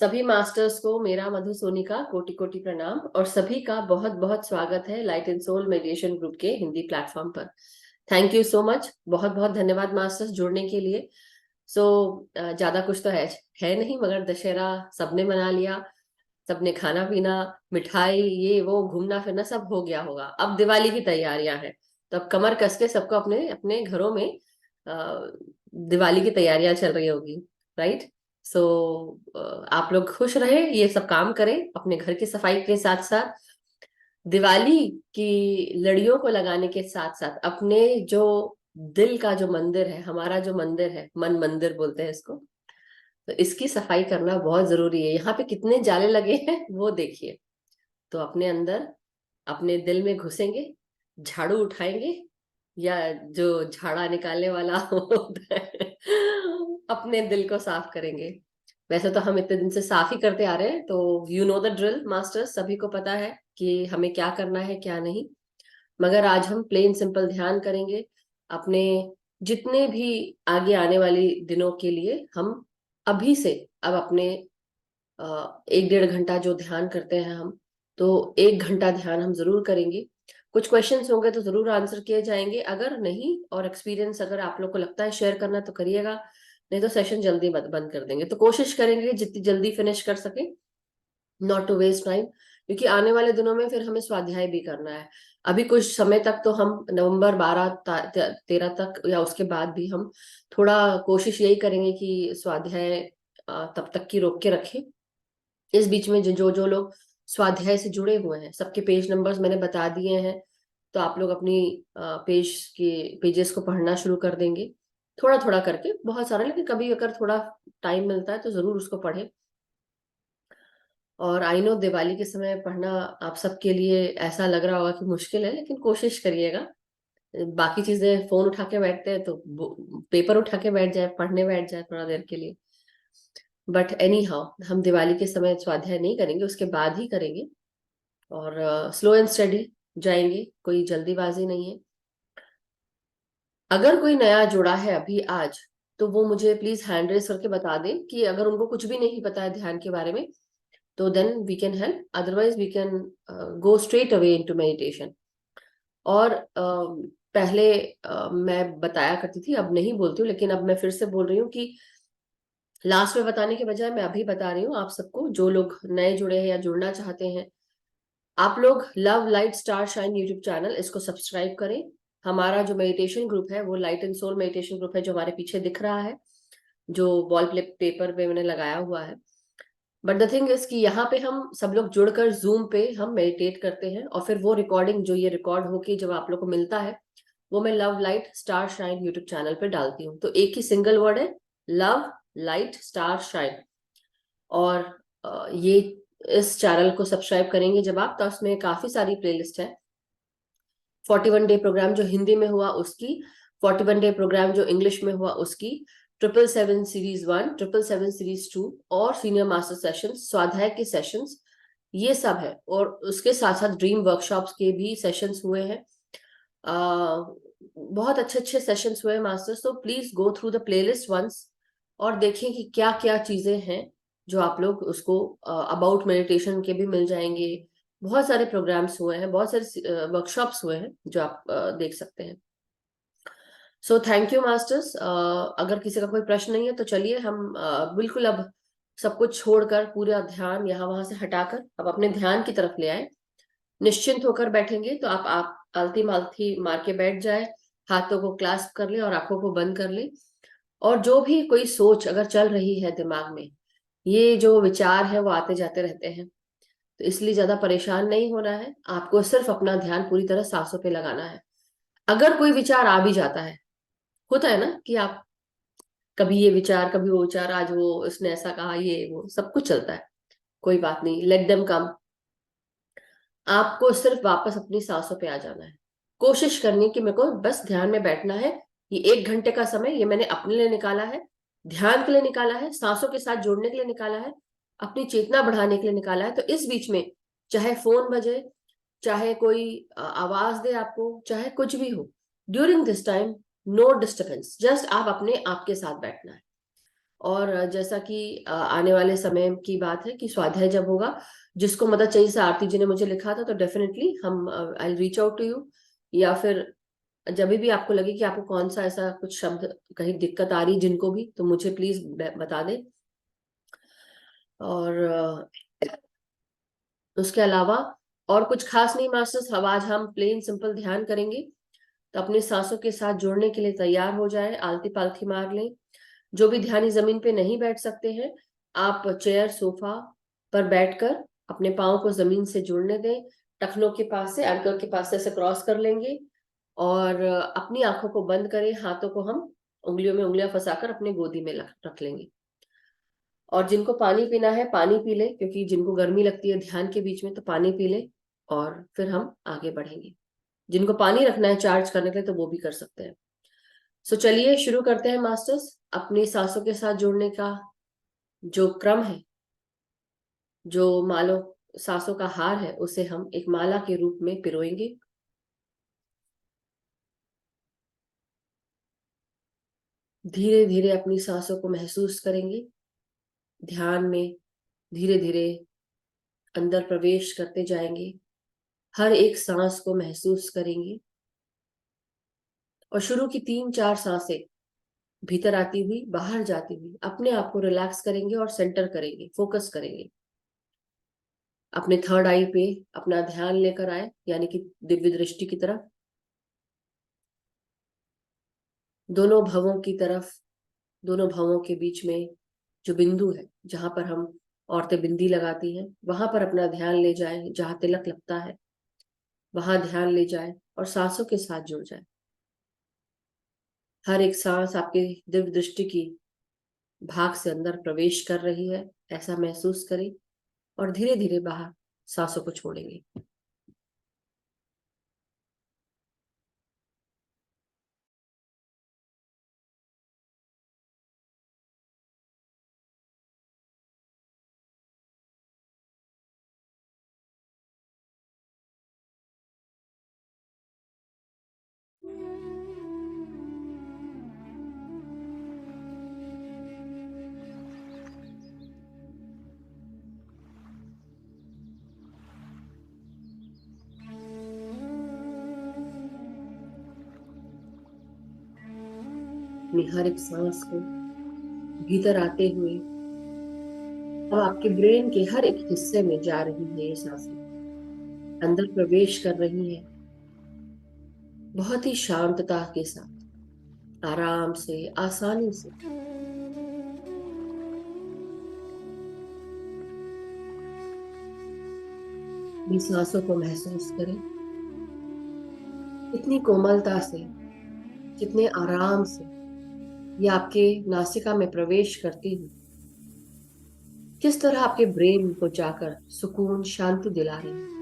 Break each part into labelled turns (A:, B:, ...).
A: सभी मास्टर्स को मेरा मधु सोनी का कोटि कोटि प्रणाम और सभी का बहुत बहुत स्वागत है light and soul meditation group के हिंदी प्लेटफॉर्म पर। थैंक यू सो मच, बहुत बहुत धन्यवाद मास्टर्स जुड़ने के लिए। सो ज्यादा कुछ तो है नहीं, मगर दशहरा सबने मना लिया, सबने खाना पीना, मिठाई, ये वो घूमना फिरना सब हो गया होगा। अब दिवाली की तैयारियां हैं, तो अब कमर कस के सबको अपने अपने घरों में दिवाली की तैयारियां चल रही होगी, राइट? सो आप लोग खुश रहे, ये सब काम करें अपने घर की सफाई के साथ साथ, दिवाली की लड़ियों को लगाने के साथ साथ अपने जो दिल का जो मंदिर है, हमारा जो मंदिर है, मन मंदिर बोलते हैं इसको, तो इसकी सफाई करना बहुत जरूरी है। यहाँ पे कितने जाले लगे हैं वो देखिए। तो अपने अंदर, अपने दिल में घुसेंगे, झाड़ू उठाएंगे, या जो झाड़ा निकालने वाला होता है अपने दिल को साफ करेंगे। वैसे तो हम इतने दिन से साफ ही करते आ रहे हैं, तो you know the drill masters, सभी को पता है कि हमें क्या करना है क्या नहीं। मगर आज हम प्लेन सिंपल ध्यान करेंगे अपने जितने भी आगे आने वाली दिनों के लिए। हम अभी से अब अपने 1 डेढ़ घंटा जो ध्यान करते हैं हम, तो 1 घंटा ध्यान हम जरूर करेंगे। कुछ क्वेश्चंस होंगे तो जरूर आंसर किए जाएंगे, अगर नहीं और एक्सपीरियंस अगर आप लोग को लगता है शेयर करना तो करिएगा, नहीं तो सेशन जल्दी बंद कर देंगे। तो कोशिश करेंगे जितनी जल्दी फिनिश कर सके, नॉट टू वेस्ट टाइम, क्योंकि आने वाले दिनों में फिर हमें स्वाध्याय भी करना है। अभी कुछ समय तक तो हम नवंबर 12 13 तक या उसके बाद भी हम थोड़ा कोशिश यही करेंगे कि स्वाध्याय तब तक की रोक के रखें। इस बीच में जो जो जो लोग स्वाध्याय से जुड़े हुए हैं सबके पेज नंबर्स मैंने बता दिए हैं, तो आप लोग अपनी पेजेस को पढ़ना शुरू कर देंगे, थोड़ा थोड़ा करके, बहुत सारा, लेकिन कभी अगर थोड़ा टाइम मिलता है तो जरूर उसको पढ़ें। और आई नो दिवाली के समय पढ़ना आप सबके लिए ऐसा लग रहा होगा कि मुश्किल है, लेकिन कोशिश करिएगा। बाकी चीजें फोन उठा के बैठते हैं तो पेपर उठा के बैठ जाए, पढ़ने बैठ जाए थोड़ा देर के लिए। बट एनी हाउ, हम दिवाली के समय स्वाध्याय नहीं करेंगे, उसके बाद ही करेंगे, और स्लो एंड स्टडी जाएंगे, कोई जल्दीबाजी नहीं है। अगर कोई नया जुड़ा है अभी आज, तो वो मुझे प्लीज हैंड रेस करके बता दें कि अगर उनको कुछ भी नहीं पता है ध्यान के बारे में, तो then we can help, otherwise we can go straight away into meditation. और पहले मैं बताया करती थी, अब नहीं बोलती हूँ, लेकिन अब मैं फिर से बोल रही हूँ कि लास्ट में बताने के बजाय मैं अभी बता रही हूँ आप सबको, जो लोग नए जुड़े हैं या जुड़ना चाहते हैं, आप लोग love light star shine YouTube channel, इसको सब्सक्राइब करें। हमारा जो मेडिटेशन ग्रुप है वो light and soul meditation group है, जो हमारे पीछे दिख रहा है, जो वॉल पेपर पे मैंने लगाया हुआ है। बट द थिंग इज कि यहाँ पे हम सब लोग जुड़कर जूम पे हम मेडिटेट करते हैं, और फिर वो रिकॉर्डिंग जो ये रिकॉर्ड होके जब आप लोग को मिलता है, वो मैं love light star shine YouTube channel पे डालती हूँ। तो एक ही सिंगल वर्ड है, लव लाइट स्टार शाइन। और ये इस चैनल को सब्सक्राइब करेंगे जब आप, तो उसमें काफी सारी प्लेलिस्ट है। 41 डे प्रोग्राम जो हिंदी में हुआ उसकी, 41 डे प्रोग्राम जो इंग्लिश में हुआ उसकी, 777 सीरीज 1, 777 सीरीज 2, और सीनियर मास्टर सेशन स्वाध्याय के सेशंस, ये सब है। और उसके साथ साथ ड्रीम वर्कशॉप्स के भी सेशंस हुए हैं। बहुत अच्छे अच्छे सेशंस हुए हैं मास्टर्स, तो please go through the playlist once, और देखें कि क्या क्या चीजें हैं जो आप लोग उसको, अबाउट मेडिटेशन के भी मिल जाएंगे। बहुत सारे प्रोग्राम्स हुए हैं, बहुत सारे वर्कशॉप्स हुए हैं जो आप देख सकते हैं। सो थैंक यू मास्टर्स। अगर किसी का कोई प्रश्न नहीं है तो चलिए हम बिल्कुल अब सब कुछ छोड़कर, पूरा ध्यान यहाँ वहां से हटाकर अब अपने ध्यान की तरफ ले आए। निश्चिंत होकर बैठेंगे तो आप आलती मालती मार के बैठ जाए, हाथों को क्लास्प कर ले और आंखों को बंद कर ले। और जो भी कोई सोच अगर चल रही है दिमाग में, ये जो विचार है वो आते जाते रहते हैं, तो इसलिए ज्यादा परेशान नहीं होना है, आपको सिर्फ अपना ध्यान पूरी तरह सांसों पे लगाना है। अगर कोई विचार आ भी जाता है, होता है ना कि आप, कभी ये विचार कभी वो विचार, आज वो उसने ऐसा कहा, ये वो सब कुछ चलता है, कोई बात नहीं, लेट देम कम। आपको सिर्फ वापस अपनी सांसों पे आ जाना है। कोशिश करनी है कि मेरे को बस ध्यान में बैठना है। ये 1 घंटे का समय ये मैंने अपने लिए निकाला है, ध्यान के लिए निकाला है, सांसों के साथ जोड़ने के लिए निकाला है, अपनी चेतना बढ़ाने के लिए निकाला है। तो इस बीच में चाहे फोन बजे, चाहे कोई आवाज दे आपको, चाहे कुछ भी हो, during this time no disturbance, just आप अपने आप के साथ बैठना है। और जैसा कि आने वाले समय की बात है कि स्वाध्याय जब होगा, जिसको मदद चाहिए, जैसे आरती जी ने मुझे लिखा था, तो डेफिनेटली हम I reach out to you, या फिर जब भी आपको लगे कि आपको कौन सा ऐसा कुछ शब्द कहीं दिक्कत आ रही जिनको भी, तो मुझे प्लीज बता दें। और उसके अलावा और कुछ खास नहीं मास्टर्स, अब आज हम प्लेन सिंपल ध्यान करेंगे। तो अपनी सांसों के साथ जुड़ने के लिए तैयार हो जाए, आलती पालथी मार लें। जो भी ध्यानी जमीन पे नहीं बैठ सकते हैं, आप चेयर सोफा पर बैठकर अपने पाँव को जमीन से जुड़ने दें। टखनों के पास से, एंकल के पास से ऐसे क्रॉस कर लेंगे और अपनी आंखों को बंद करें। हाथों को हम उंगलियों में उंगलियां फंसाकर अपने गोदी में रख लेंगे। और जिनको पानी पीना है पानी पी ले, क्योंकि जिनको गर्मी लगती है ध्यान के बीच में, तो पानी पी ले और फिर हम आगे बढ़ेंगे। जिनको पानी रखना है चार्ज करने के लिए, तो वो भी कर सकते हैं। सो चलिए शुरू करते हैं मास्टर्स। अपनी सांसों के साथ जुड़ने का जो क्रम है, जो मालों सांसों का हार है, उसे हम एक माला के रूप में पिरोएंगे। धीरे धीरे अपनी सांसों को महसूस करेंगे। ध्यान में धीरे धीरे अंदर प्रवेश करते जाएंगे, हर एक सांस को महसूस करेंगे। और शुरू की 3-4 सांसें भीतर आती हुई बाहर जाती हुई अपने आप को रिलैक्स करेंगे और सेंटर करेंगे, फोकस करेंगे। अपने थर्ड आई पे अपना ध्यान लेकर आए, यानी कि दिव्य दृष्टि की तरफ, दोनों भवों की तरफ। दोनों भवों के बीच में जो बिंदु है, जहां पर हम औरतें बिंदी लगाती हैं, वहां पर अपना ध्यान ले जाए। जहां तिलक लगता है वहां ध्यान ले जाए और सांसों के साथ जुड़ जाए। हर एक सांस आपके दिव्य दृष्टि की भाग से अंदर प्रवेश कर रही है, ऐसा महसूस करें। और धीरे धीरे बाहर सांसों को छोड़ेंगे। अपनी हर एक सांस को भीतर आते हुए अब आपके ब्रेन के हर एक हिस्से में जा रही है। ये सांसें अंदर प्रवेश कर रही है, बहुत ही शांतता के साथ, आराम से, आसानी से। अपनी सांसों को महसूस करें, इतनी कोमलता से, जितने आराम से ये आपके नासिका में प्रवेश करती है, किस तरह आपके ब्रेन को जाकर सुकून, शांति दिला रही है।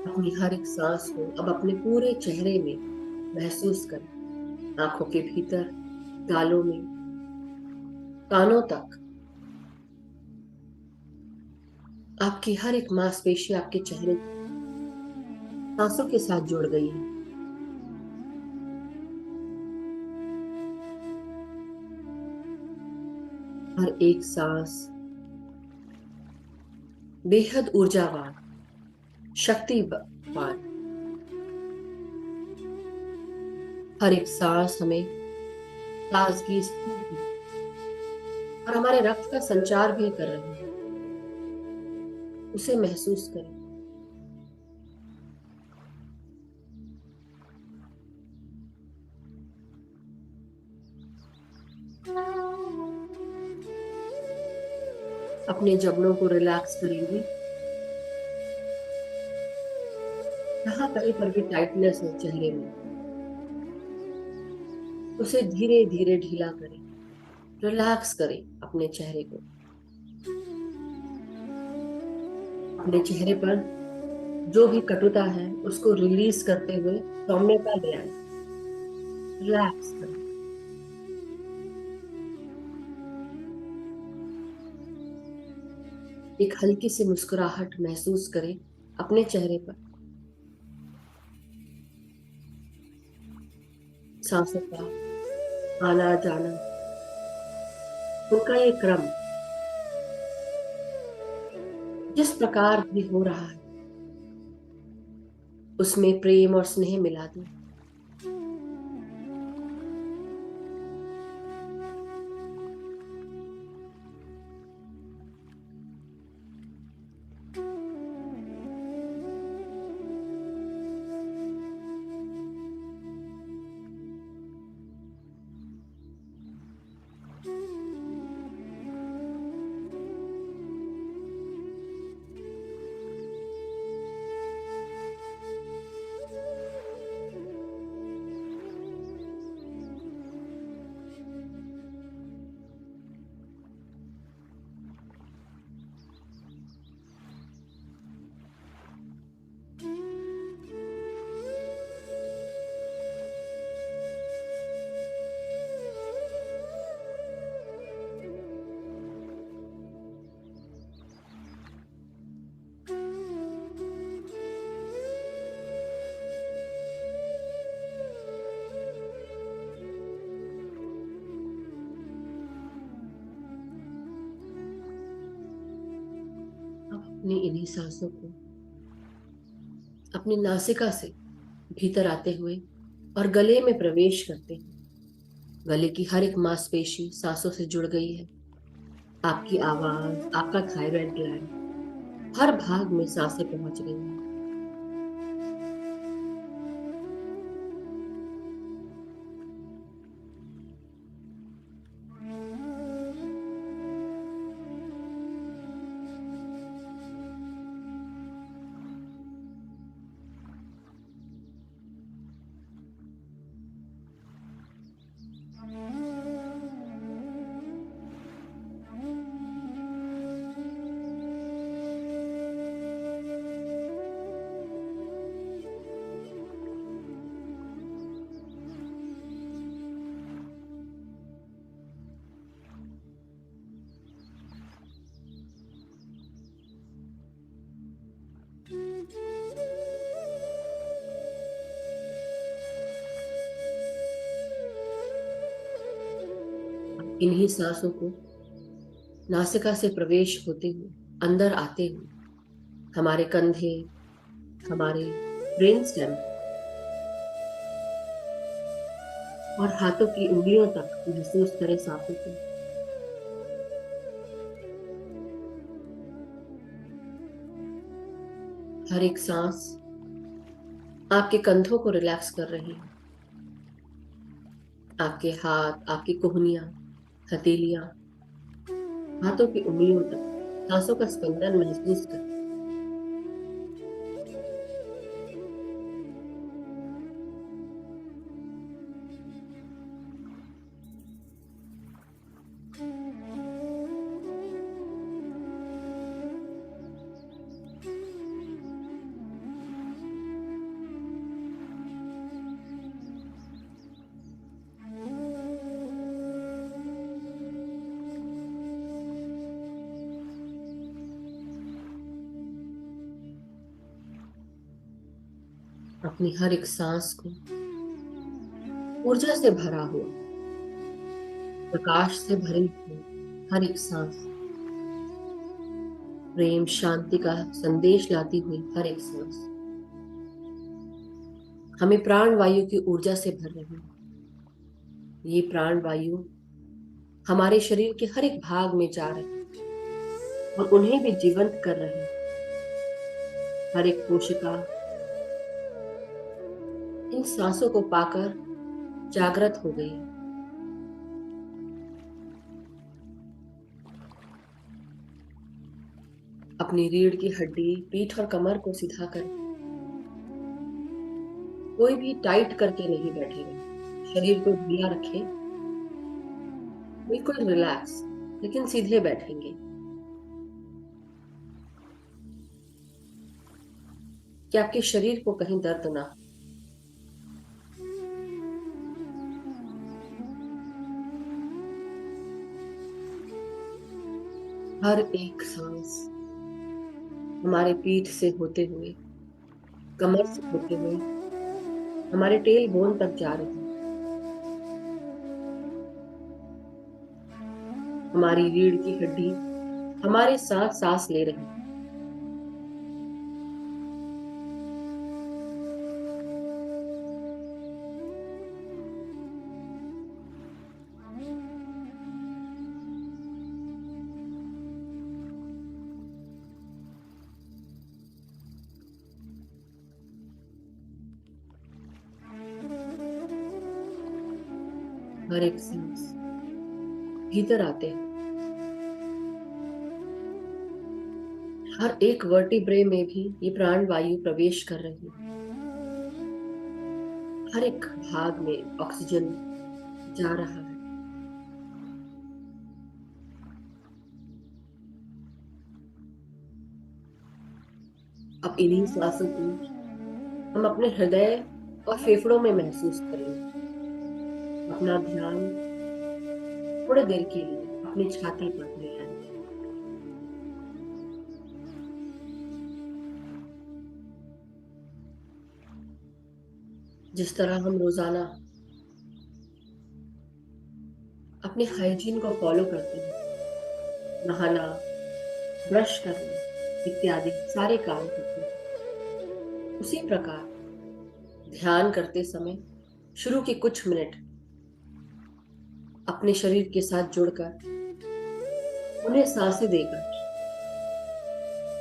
A: अपनी हर एक सांस को अब अपने पूरे चेहरे में महसूस करें। आंखों के भीतर, गालों में, कानों तक। आपकी हर एक मांसपेशी आपके चेहरे सांसों के साथ जुड़ गई है। हर एक सांस बेहद ऊर्जावान, शक्तिवान। हर एक सांस हमें ताजगी, स्फूर्ति और हमारे रक्त का संचार भी कर रही है, उसे महसूस करें। अपने जबड़ों को रिलैक्स करेंगे। जहां कहीं पर भी टाइटनेस है चेहरे में, उसे धीरे धीरे ढीला करें, रिलैक्स करें अपने चेहरे को। अपने चेहरे पर जो भी कटुता है उसको रिलीज करते हुए सौम्यता ले आए, रिलैक्स करें। एक हल्की सी मुस्कुराहट महसूस करें अपने चेहरे पर। सांसों का आना जाना, उनका ये क्रम जिस प्रकार भी हो रहा है उसमें प्रेम और स्नेह मिला दें। अब अपनी इन्हीं सांसों को अपनी नासिका से भीतर आते हुए और गले में प्रवेश करते हैं। गले की हर एक मांसपेशी सांसों से जुड़ गई है। आपकी आवाज, आपका थायराइड ग्लैंड, हर भाग में सांसें पहुंच गई हैं। इन्हीं सांसों को नासिका से प्रवेश होते हुए अंदर आते हुए हमारे कंधे, हमारे ब्रेन स्टेम और हाथों की उंगलियों तक महसूस करें सांसों को। हर एक सांस आपके कंधों को रिलैक्स कर रही है। आपके हाथ, आपकी कोहनियां, हथेलियां, हाथों की उंगलियों तक सांसों का स्पंदन महसूस कर। अपनी हर एक सांस को ऊर्जा से भरा हुआ, प्रकाश से भरी हुई हर एक सांस, प्रेम शांति का संदेश लाती हुई हर एक सांस हमें प्राण वायु की ऊर्जा से भर रही है। ये प्राण वायु हमारे शरीर के हर एक भाग में जा रहे हैं और उन्हें भी जीवंत कर रहे हैं। हर एक कोशिका इन सांसों को पाकर जागृत हो गई है। अपनी रीढ़ की हड्डी, पीठ और कमर को सीधा करें। कोई भी टाइट करके नहीं बैठेगा, शरीर को ढीला रखें, बिल्कुल रिलैक्स, लेकिन सीधे बैठेंगे कि आपके शरीर को कहीं दर्द ना हो। हर एक सांस हमारे पीठ से होते हुए, कमर से होते हुए, हमारे टेल बोन तक जा रही है। हमारी रीढ़ की हड्डी हमारे साथ सांस ले रही है। हर एक सांस भीतर आते हैं, हर एक वर्टिब्रे में भी ये प्राण वायु प्रवेश कर रही है। हर एक भाग में ऑक्सीजन जा रहा है। अब इन्हीं सांसों को हम अपने हृदय और फेफड़ों में महसूस करेंगे। अपना ध्यान थोड़ी देर के लिए अपनी छाती पर ले आएंगे। जिस तरह हम रोजाना अपने हाइजीन को फॉलो करते हैं, नहाना, ब्रश करना इत्यादि सारे काम करते हैं, उसी प्रकार ध्यान करते समय शुरू के कुछ मिनट अपने शरीर के साथ जुड़कर उन्हें सांसें देकर,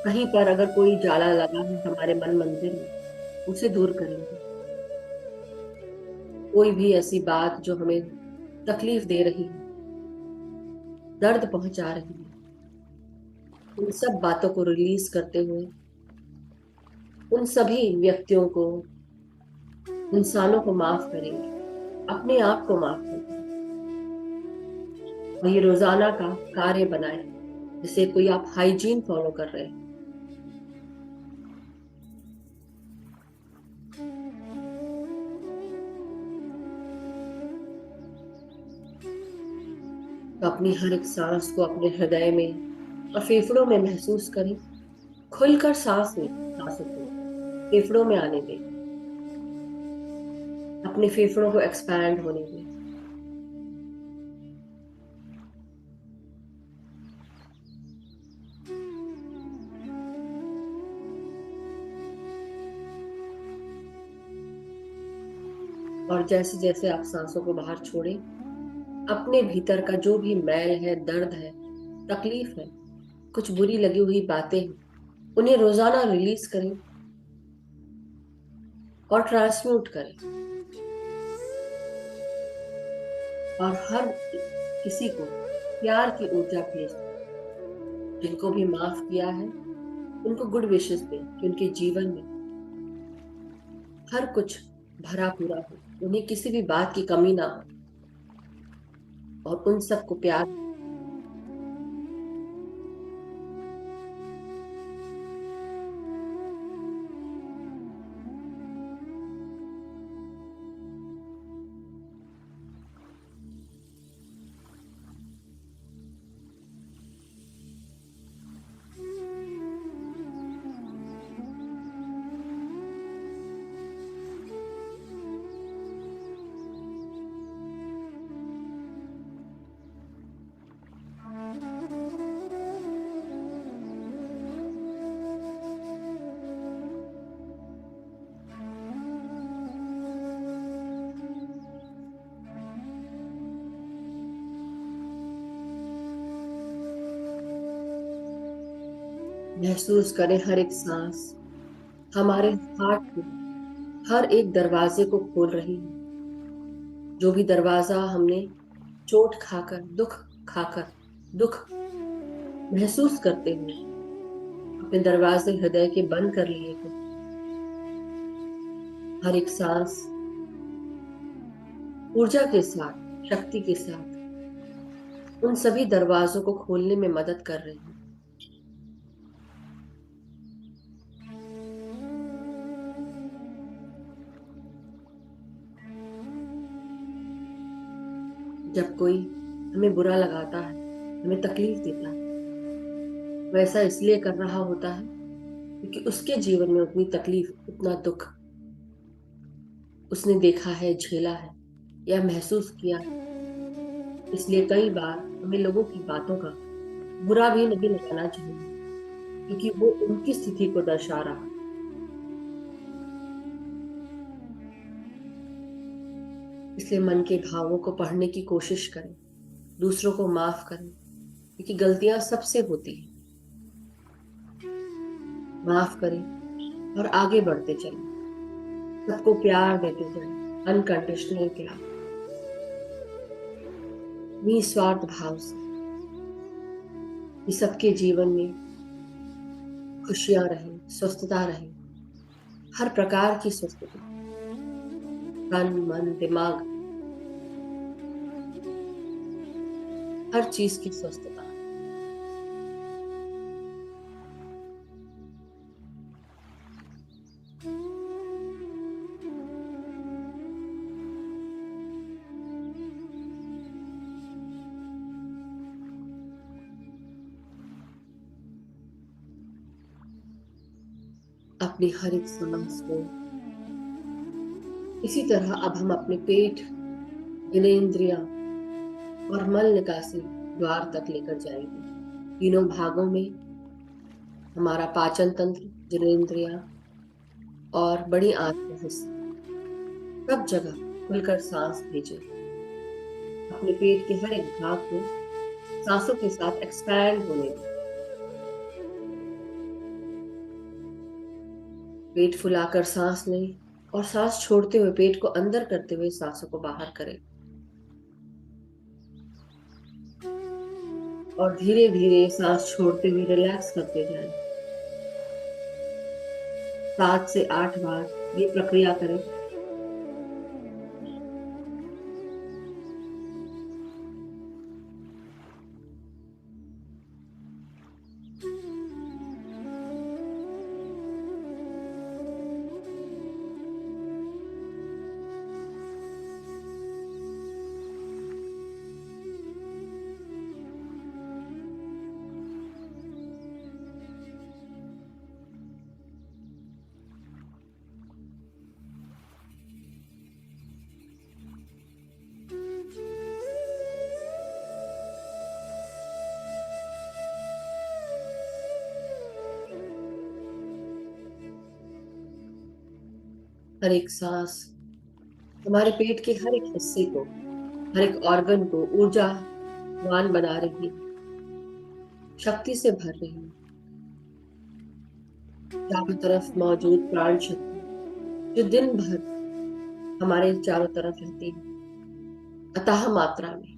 A: कहीं पर अगर कोई जाला लगा है हमारे मन मंदिर में, उसे दूर करेंगे। कोई भी ऐसी बात जो हमें तकलीफ दे रही है, दर्द पहुंचा रही है, उन सब बातों को रिलीज करते हुए उन सभी व्यक्तियों को, इंसानों को माफ करेंगे, अपने आप को माफ करेंगे। और ये रोजाना का कार्य बनाए, जिसे कोई आप हाइजीन फॉलो कर रहे हैं। तो अपनी हर एक सांस को अपने हृदय में और फेफड़ों में महसूस करें। खुलकर सांस में सांसों को फेफड़ों में आने दें, अपने फेफड़ों को एक्सपैंड होने दें। और जैसे जैसे आप सांसों को बाहर छोड़ें, अपने भीतर का जो भी मैल है, दर्द है, तकलीफ है, कुछ बुरी लगी हुई बातें हैं, उन्हें रोजाना रिलीज करें और ट्रांसम्यूट करें। और हर किसी को प्यार की ऊर्जा भेज दें। जिनको भी माफ किया है उनको गुड विशेस दें कि उनके जीवन में हर कुछ भरा पूरा हो, उन्हें किसी भी बात की कमी ना हो, और उन सबको प्यार। महसूस करें हर एक सांस हमारे हार्ट के हर एक दरवाजे को खोल रही है। जो भी दरवाजा हमने चोट खाकर, दुख खाकर, दुख महसूस करते हुए अपने दरवाजे हृदय के बंद कर लिए थे, हर एक सांस ऊर्जा के साथ, शक्ति के साथ उन सभी दरवाजों को खोलने में मदद कर रही हूँ। जब कोई हमें बुरा लगाता है, हमें तकलीफ देता है, वैसा इसलिए कर रहा होता है क्योंकि उसके जीवन में उतनी तकलीफ, उतना दुख उसने देखा है, झेला है या महसूस किया है। इसलिए कई बार हमें लोगों की बातों का बुरा भी नहीं लगाना चाहिए, क्योंकि वो उनकी स्थिति को दर्शा रहा है। इसलिए मन के भावों को पढ़ने की कोशिश करें, दूसरों को माफ करें, क्योंकि गलतियां सबसे होती हैं। माफ करें और आगे बढ़ते चलें, सबको प्यार देते जाएं, अनकंडीशनल प्यार, निस्वार्थ भाव से, कि सबके जीवन में खुशियां रहे, स्वस्थता रहे, हर प्रकार की स्वस्थता, तन मन दिमाग, हर चीज की स्वस्थता। अपनी हर एक सांस को इसी तरह अब हम अपने पेट, ज्ञानेंद्रिया और मल निकासी द्वार तक लेकर जाएंगे। तीनों भागों में हमारा पाचन तंत्र, ज्ञानेंद्रिया और बड़ी आंत का हिस्सा, सब जगह खुलकर सांस भेजें। अपने पेट के हर एक भाग को सांसों के साथ एक्सपैंड होने दें। पेट फुलाकर सांस लें और सांस छोड़ते हुए पेट को अंदर करते हुए सांसों को बाहर करें। और धीरे धीरे सांस छोड़ते हुए रिलैक्स करते जाएं। 7 से 8 बार ये प्रक्रिया करें। हर एक सांस हमारे पेट के हर एक हिस्से को, हर एक ऑर्गन को ऊर्जावान बना रही है, शक्ति से भर रही है। चारों तरफ मौजूद प्राण शक्ति जो दिन भर हमारे चारों तरफ रहती है, अथाह मात्रा में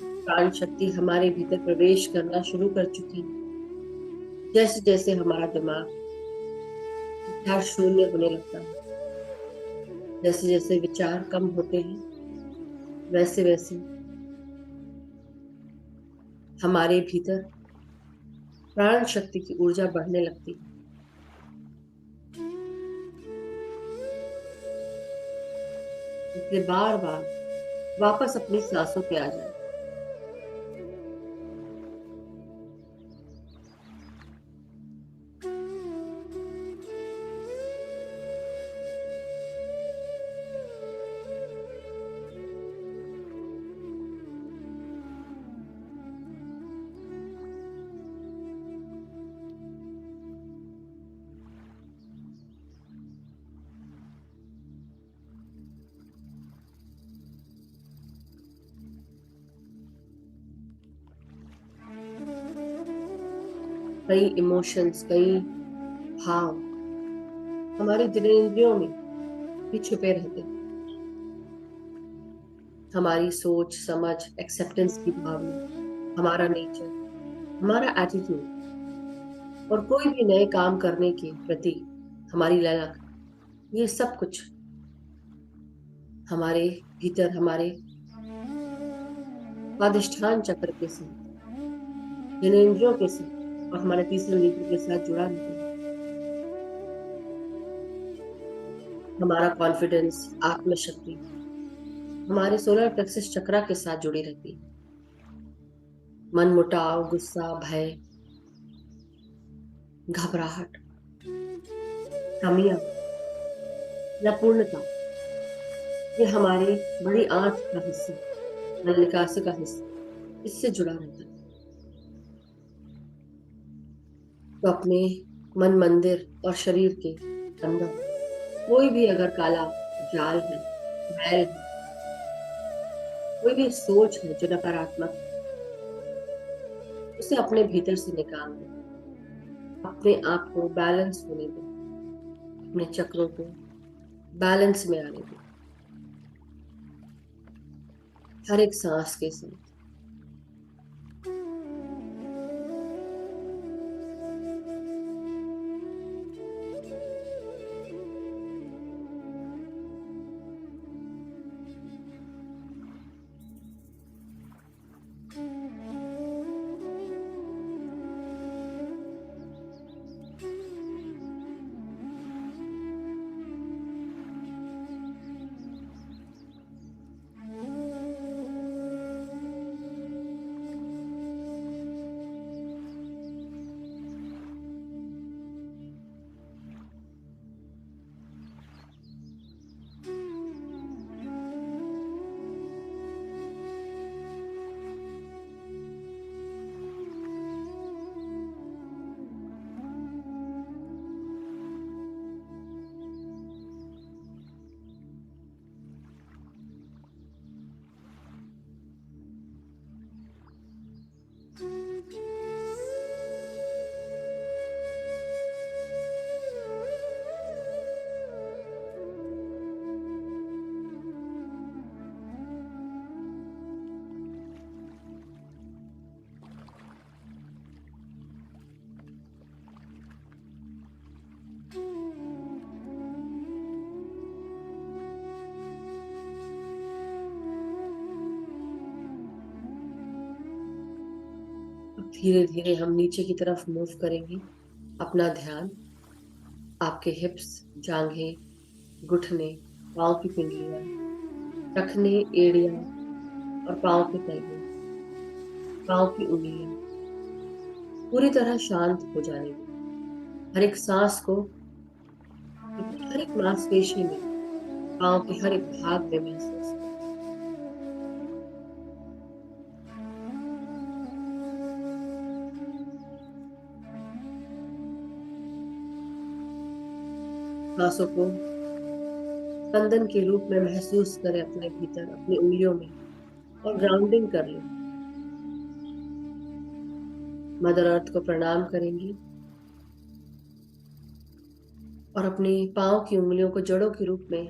A: प्राण शक्ति हमारे भीतर प्रवेश करना शुरू कर चुकी है। जैसे जैसे हमारा दिमाग विचार शून्य होने लगता है, जैसे जैसे विचार कम होते हैं, वैसे वैसे हमारे भीतर प्राण शक्ति की ऊर्जा बढ़ने लगती है। इसलिए बार बार वापस अपनी सांसों पे आ जाए। कई इमोशंस, कई भाव हमारे जननेंद्रियों में भी छुपे रहते हैं। हमारी सोच समझ, एक्सेप्टेंस की भावना, हमारा नेचर, हमारा एटीट्यूड और कोई भी नए काम करने के प्रति हमारी ललक, ये सब कुछ हमारे भीतर हमारे स्वादिष्ठान चक्र के साथ, जनेंद्रियों के साथ और हमारे तीसरे नेत्र के साथ जुड़ा रहता है। हमारा कॉन्फिडेंस, आत्मशक्ति हमारे सोलर प्लेक्सस चक्रा के साथ जुड़ी रहती है। मन मुटाव, गुस्सा, भय, घबराहट, कमियां या पूर्णता, ये हमारे बड़ी आंत का हिस्सा, मल निकासी का हिस्सा, इससे जुड़ा रहता है। तो अपने मन मंदिर और शरीर के अंदर कोई भी अगर काला जाल है, मैल है, कोई भी सोच है जो नकारात्मक है, उसे अपने भीतर से निकाल दो। अपने आप को बैलेंस होने दो, अपने चक्रों को बैलेंस में आने दो, हर एक सांस के साथ। धीरे धीरे हम नीचे की तरफ मूव करेंगे अपना ध्यान। आपके हिप्स, जांघें, घुटने, पांव की पिंडलियां, टखने, एड़ियां और पांव के तलवे, पांव की उंगलियां पूरी तरह शांत हो जाने दो। हर एक सांस को अपनी हर एक मांसपेशी में, पांव के हर एक भाग में महसूस करें। सांसों को स्पंदन के रूप में महसूस करें अपने भीतर, अपनी उंगलियों में, और ग्राउंडिंग कर लें। मदर अर्थ को प्रणाम करेंगे और अपनी पांव की उंगलियों को जड़ों के रूप में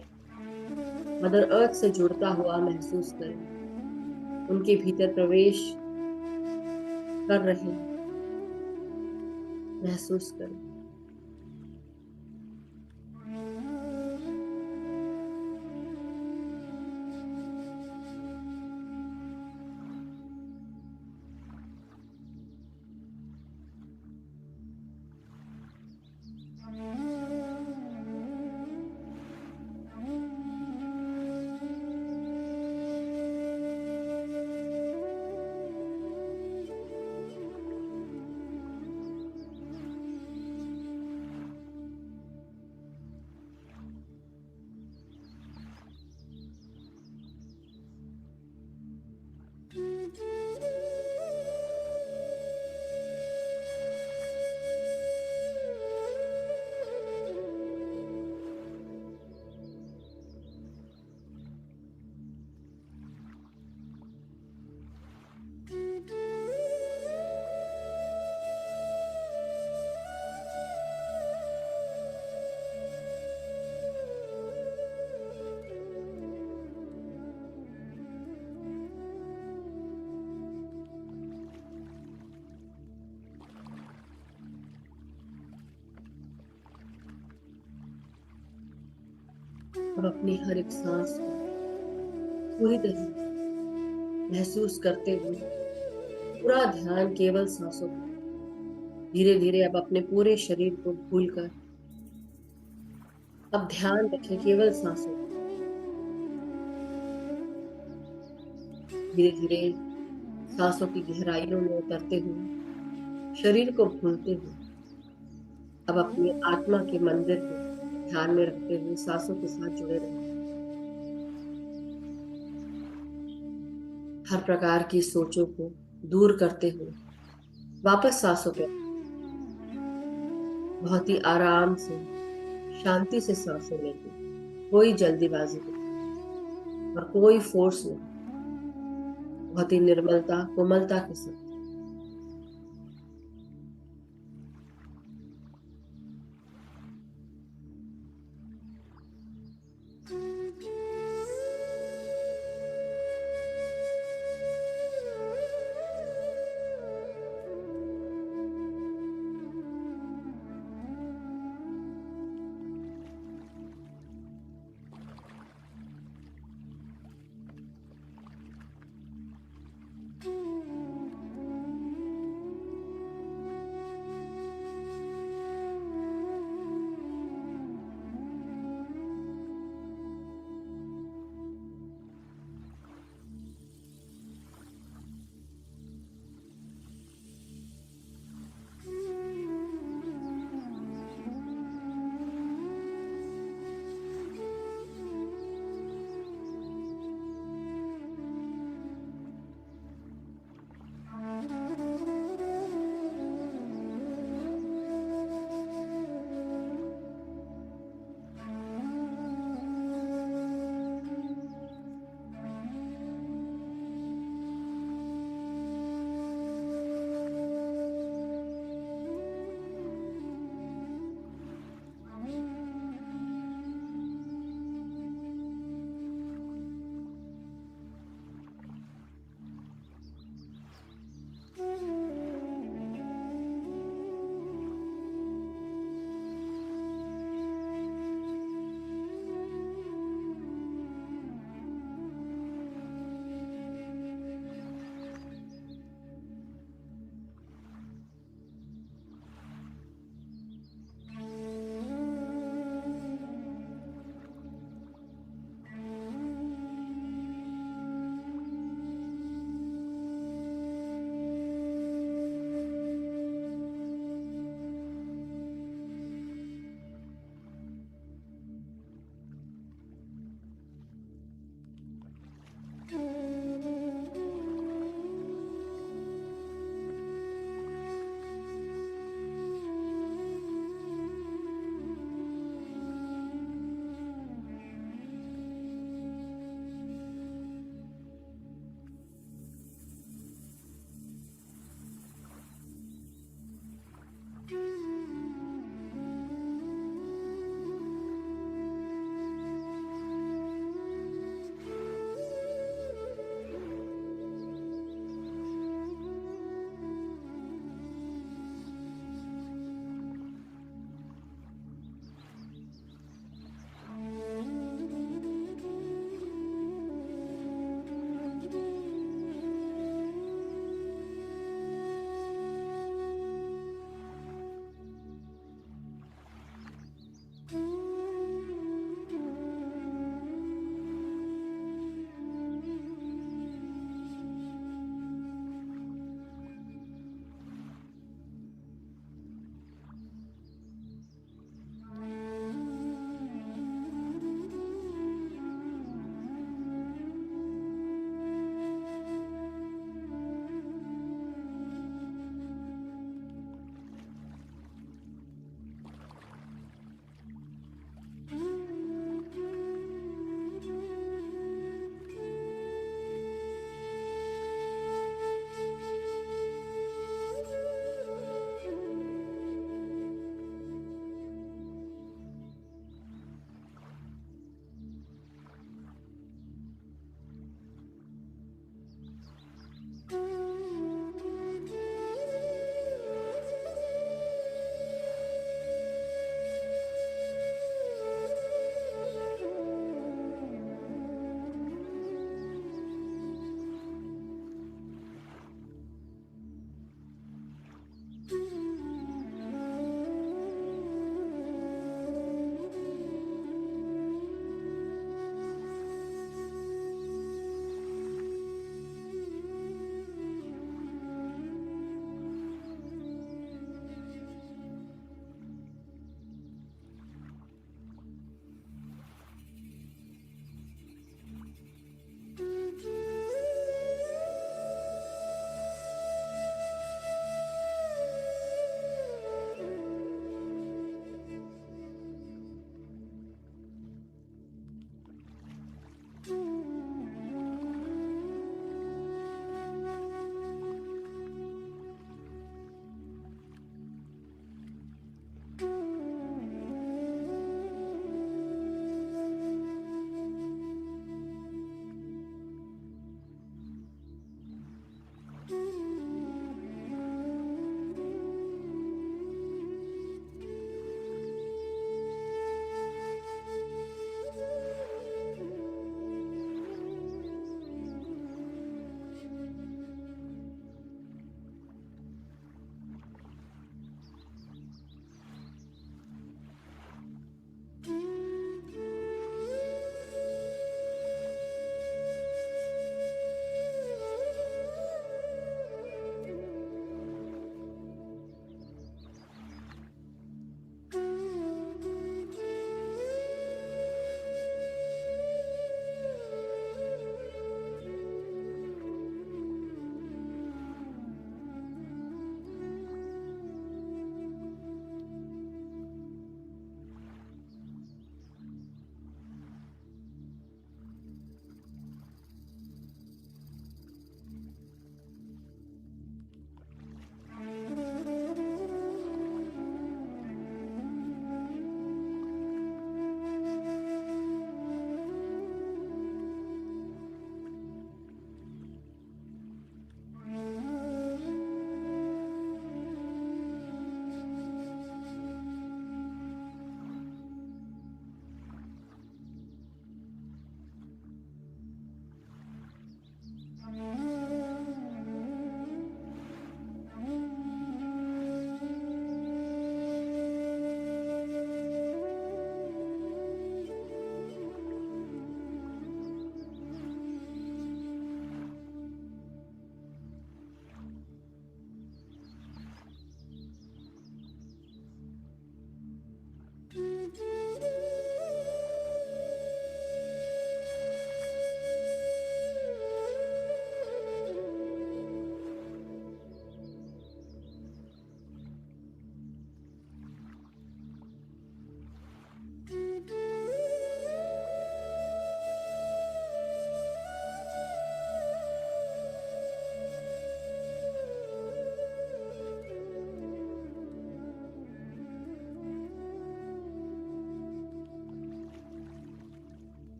A: मदर अर्थ से जुड़ता हुआ महसूस करें। उनके भीतर प्रवेश कर रहे हैं, महसूस करें। अब अपनी हर एक सांस को पूरी तरह महसूस करते हुए पूरा ध्यान केवल सांसों पर। धीरे धीरे अब अपने पूरे शरीर को भूलकर अब ध्यान रखें केवल सांसों पर। धीरे धीरे सांसों की गहराइयों में उतरते हुए शरीर को भूलते हुए अब अपनी आत्मा के मंदिर को ध्यान में रखते हुए सांसों के साथ जुड़े रहें। हर प्रकार की सोचों को दूर करते हुए वापस सांसों पे बहुत ही आराम से शांति से सांसें लेंगे। कोई जल्दीबाजी नहीं और कोई फोर्स नहीं, बहुत ही निर्मलता कोमलता के साथ।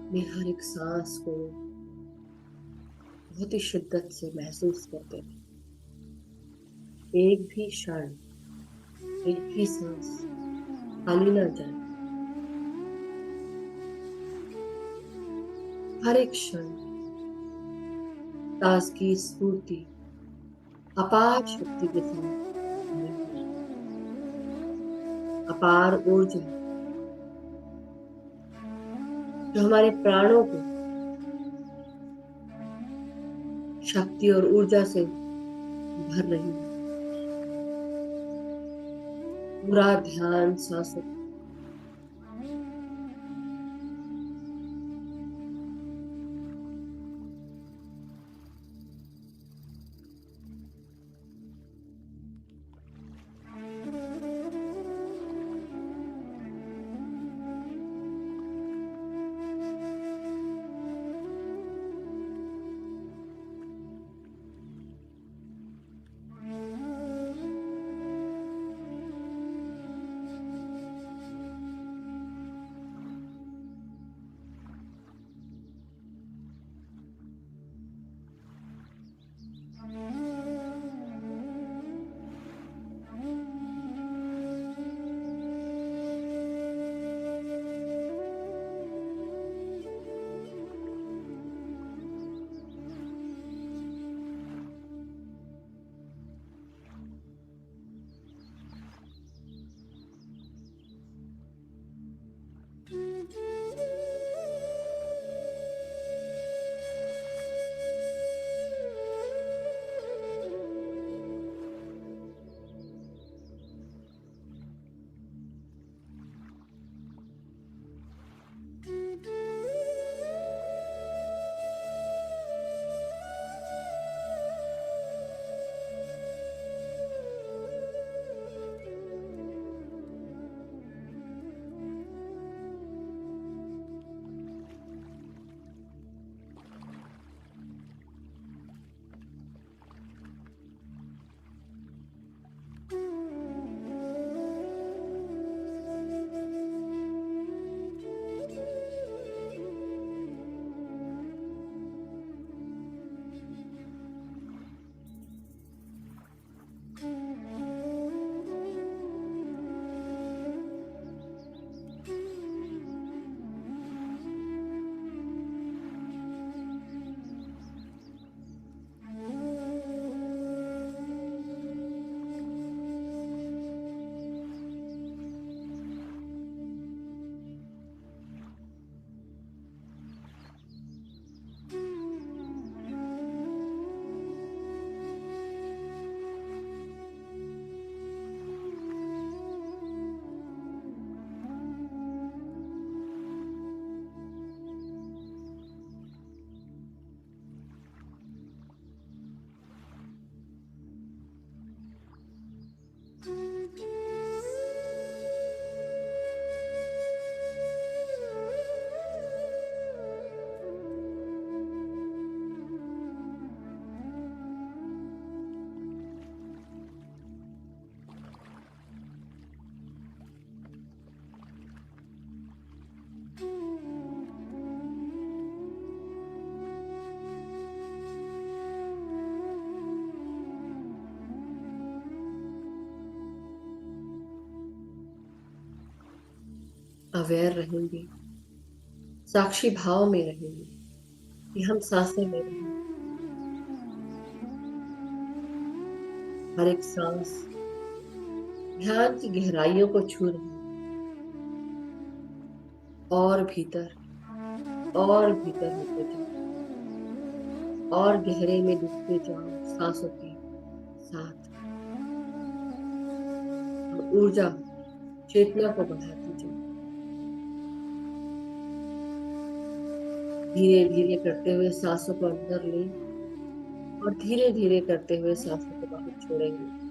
A: में हर एक सांस को बहुत ही शिद्दत से महसूस करते रहे। एक भी क्षण, एक भी सांस खाली ना जाए। हर एक क्षण सांस की स्फूर्ति अपार शक्ति के साथ भरी हुई है। अपार ऊर्जा जो हमारे प्राणों को शक्ति और ऊर्जा से भर रही है। पूरा ध्यान सांसों पर। अवेयर रहेंगे, साक्षी भाव में रहेंगे कि हम सांसें ले रहे हैं। हर एक सांस ध्यान की गहराइयों को छू रही है। और भीतर होते जाओ, और गहरे में डूबते जाओ सांसों के साथ। और ऊर्जा, चेतना को बढ़ाती जाओ। धीरे धीरे करते हुए सांसों को अंदर लें और धीरे धीरे करते हुए सांसों को बाहर छोड़ेंगे।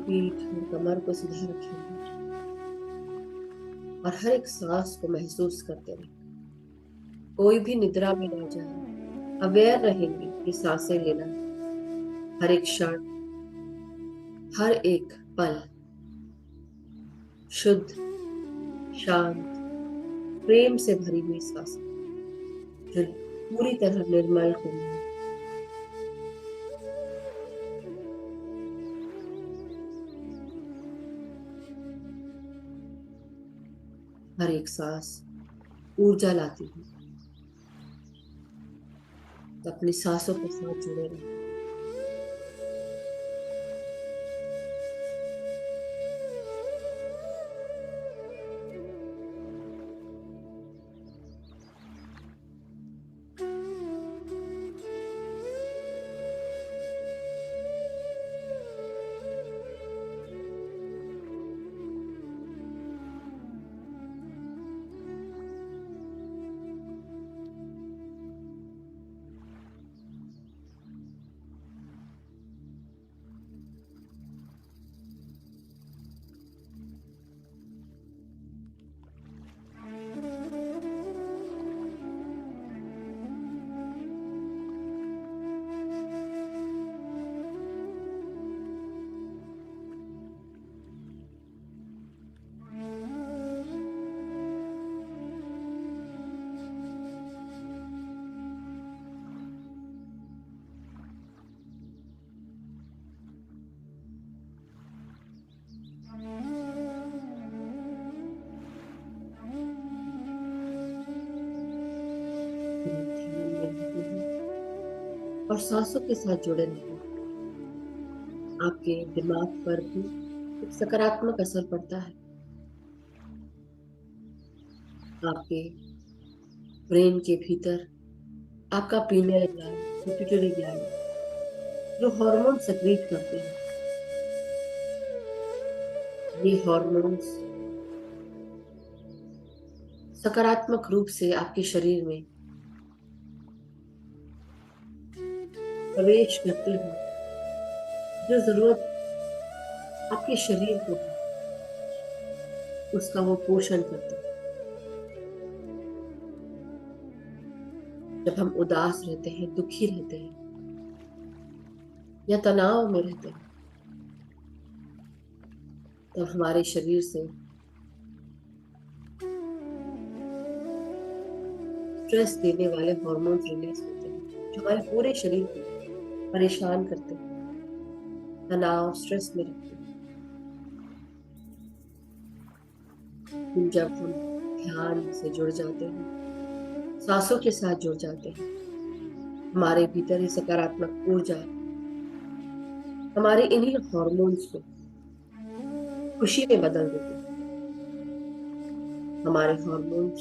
A: पीठ और कमर को सीधा रखेंगे और हर एक सांस को महसूस करते रहें। कोई भी निद्रा में ना जाए, अवेयर रहेंगे कि सांसें लेना, हर एक क्षण, हर एक पल शुद्ध, शांत, प्रेम से भरी हुई सांसें जो पूरी तरह निर्मल होंगी। हर एक सांस ऊर्जा लाती है। तो अपनी सांसों के साथ जुड़े रहें। ध्यान में रहते हैं और सांसों के साथ जुड़े रहते हैं। आपके दिमाग पर भी एक सकारात्मक असर पड़ता है। आपके ब्रेन के भीतर आपका पीनियल ग्लैंड, पिट्यूटरी ग्लैंड जो हार्मोन सेक्रेट करते हैं, ये हार्मोन्स सकारात्मक रूप से आपके शरीर में प्रवेश करते हैं। जो जरूरत आपके शरीर को है उसका वो पोषण करते हैं। जब हम उदास रहते हैं, दुखी रहते हैं या तनाव में रहते हैं, तब हमारे शरीर से स्ट्रेस देने वाले हार्मोन्स रिलीज होते हैं जो हमारे पूरे शरीर को परेशान करते हैं, तनाव, स्ट्रेस में रखते हैं। जब हम ध्यान से जुड़ जाते हैं, सांसों के साथ जुड़ जाते हैं, हमारे भीतर ही सकारात्मक ऊर्जा हमारे इन्हीं हार्मोन्स को खुशी में बदल देते हैं। हमारे hormones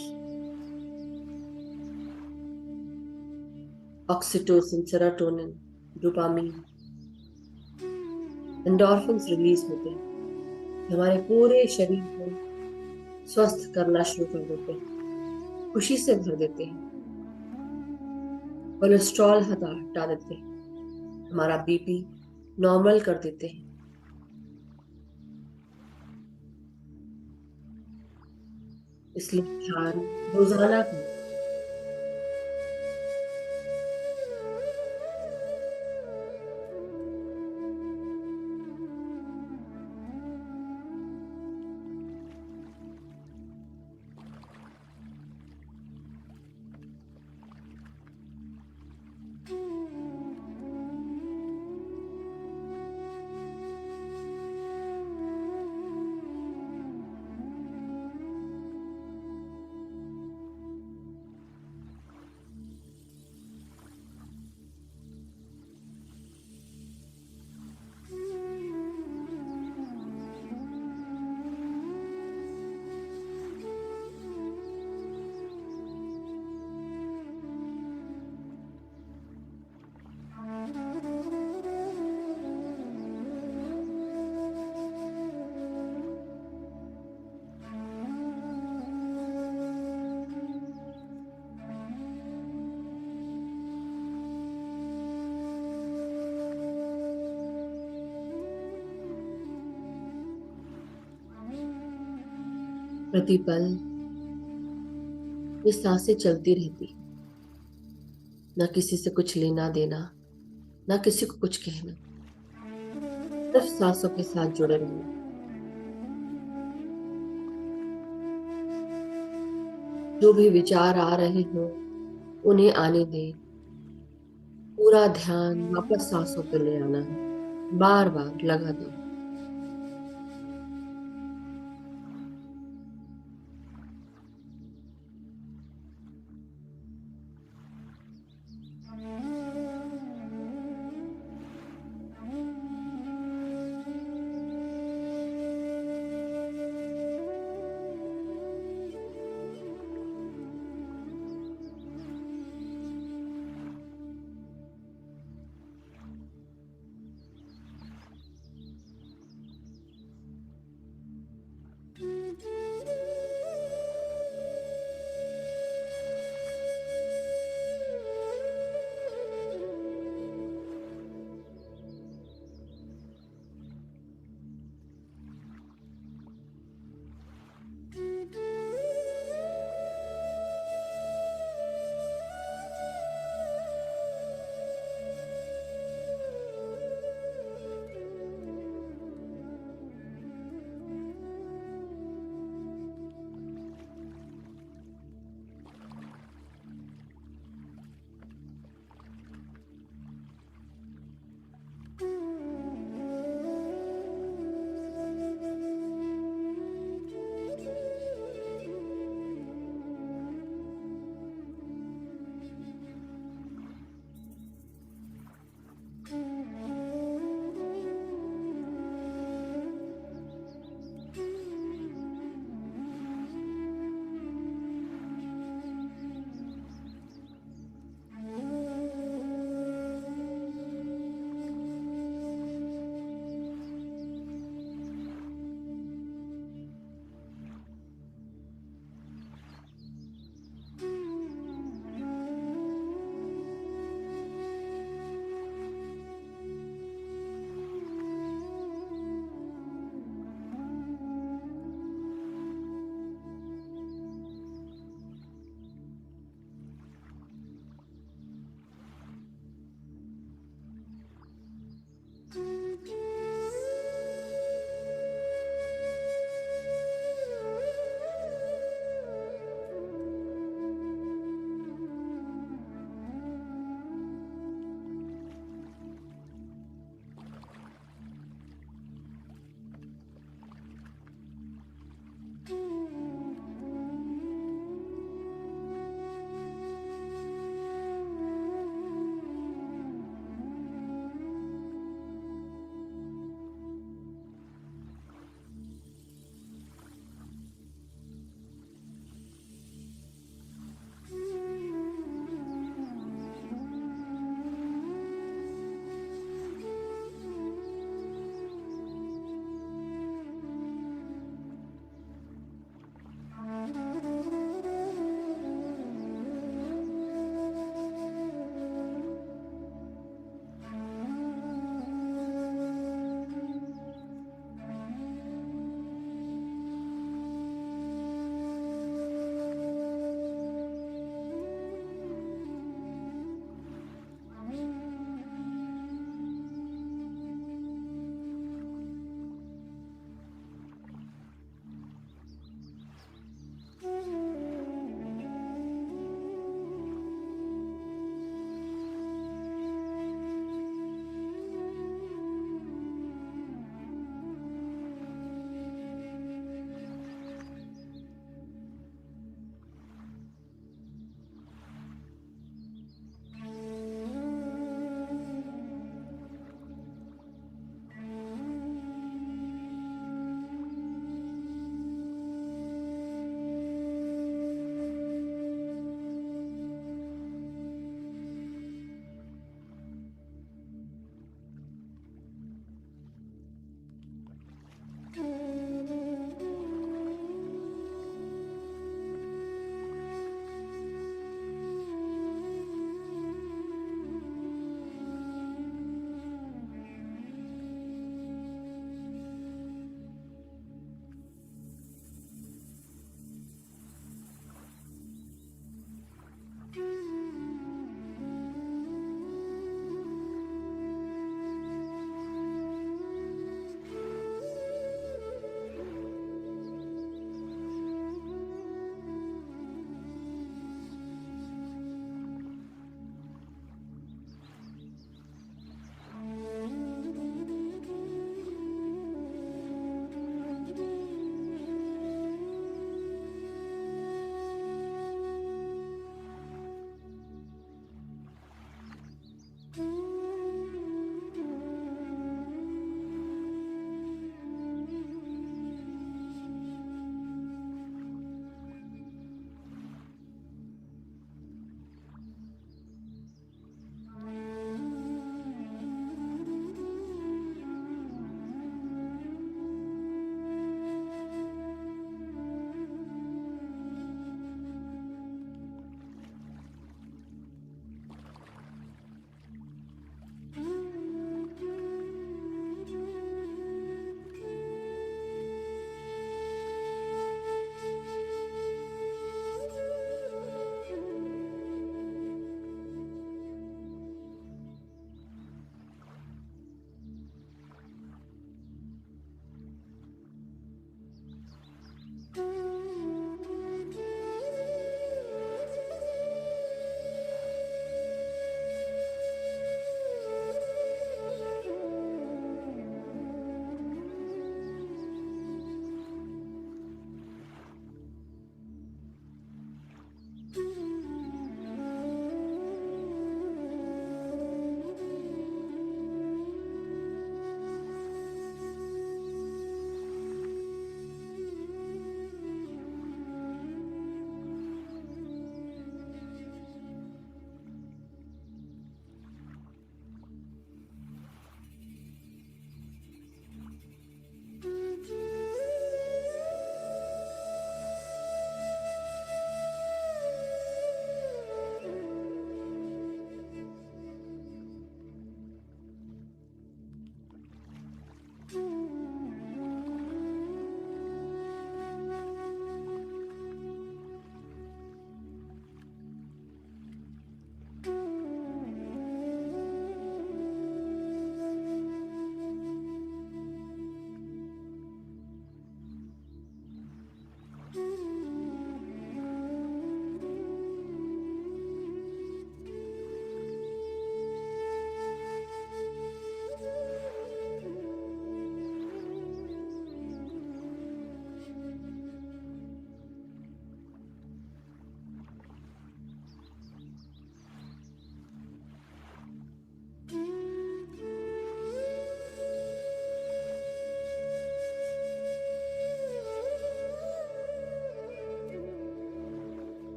A: oxytocin, serotonin, dopamine, endorphins release होते हैं। हमारे पूरे शरीर को स्वस्थ करना शुरू कर देते हैं, खुशी से भर देते हैं, कोलेस्ट्रॉल हटा देते हैं, हमारा बीपी नॉर्मल कर देते हैं। इसलिए ध्यान रोजाना करें। प्रतिपल ये सांसें चलती रहती, ना किसी से कुछ लेना देना, ना किसी को कुछ कहना, सिर्फ सांसों के साथ जुड़े रहना। जो भी विचार आ रहे हो उन्हें आने दे, पूरा ध्यान वापस सांसों पे ले आना है, बार बार लगातार।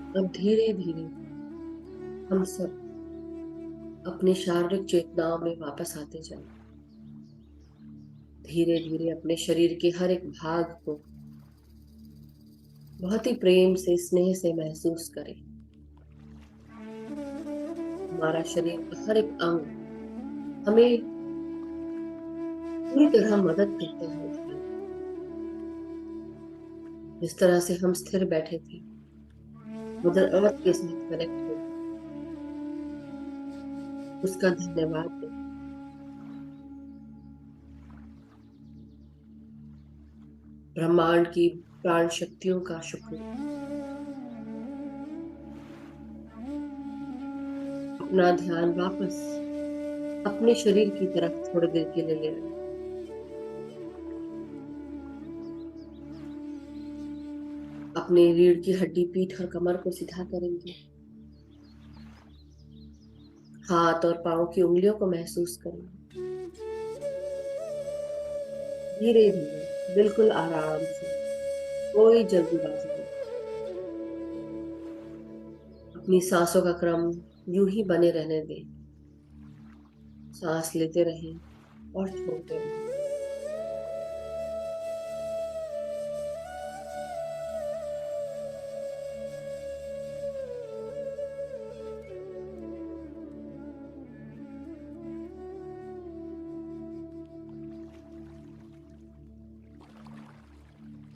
A: अब धीरे धीरे हम सब अपनी शारीरिक चेतनाओं में वापस आते जाएं। धीरे धीरे अपने शरीर के हर एक भाग को बहुत ही प्रेम से, स्नेह से महसूस करें। हमारा शरीर का हर एक अंग हमें पूरी तरह मदद करता है ध्यान। जिस तरह से हम स्थिर बैठे थे, मदर अर्थ के साथ कनेक्ट हो, उसका धन्यवाद दें। ब्रह्मांड की प्राण शक्तियों का शुक्र। अपना ध्यान वापस अपने शरीर की तरफ थोड़ी देर के लिए ले आए। अपने रीढ़ की हड्डी, पीठ और कमर को सीधा करेंगे। हाथ और पांव की उंगलियों को महसूस करेंगे। धीरे धीरे, बिल्कुल आराम से, कोई जल्दीबाजी नहीं। अपनी सांसों का क्रम यूं ही बने रहने दें। सांस लेते रहें और छोड़ते रहें।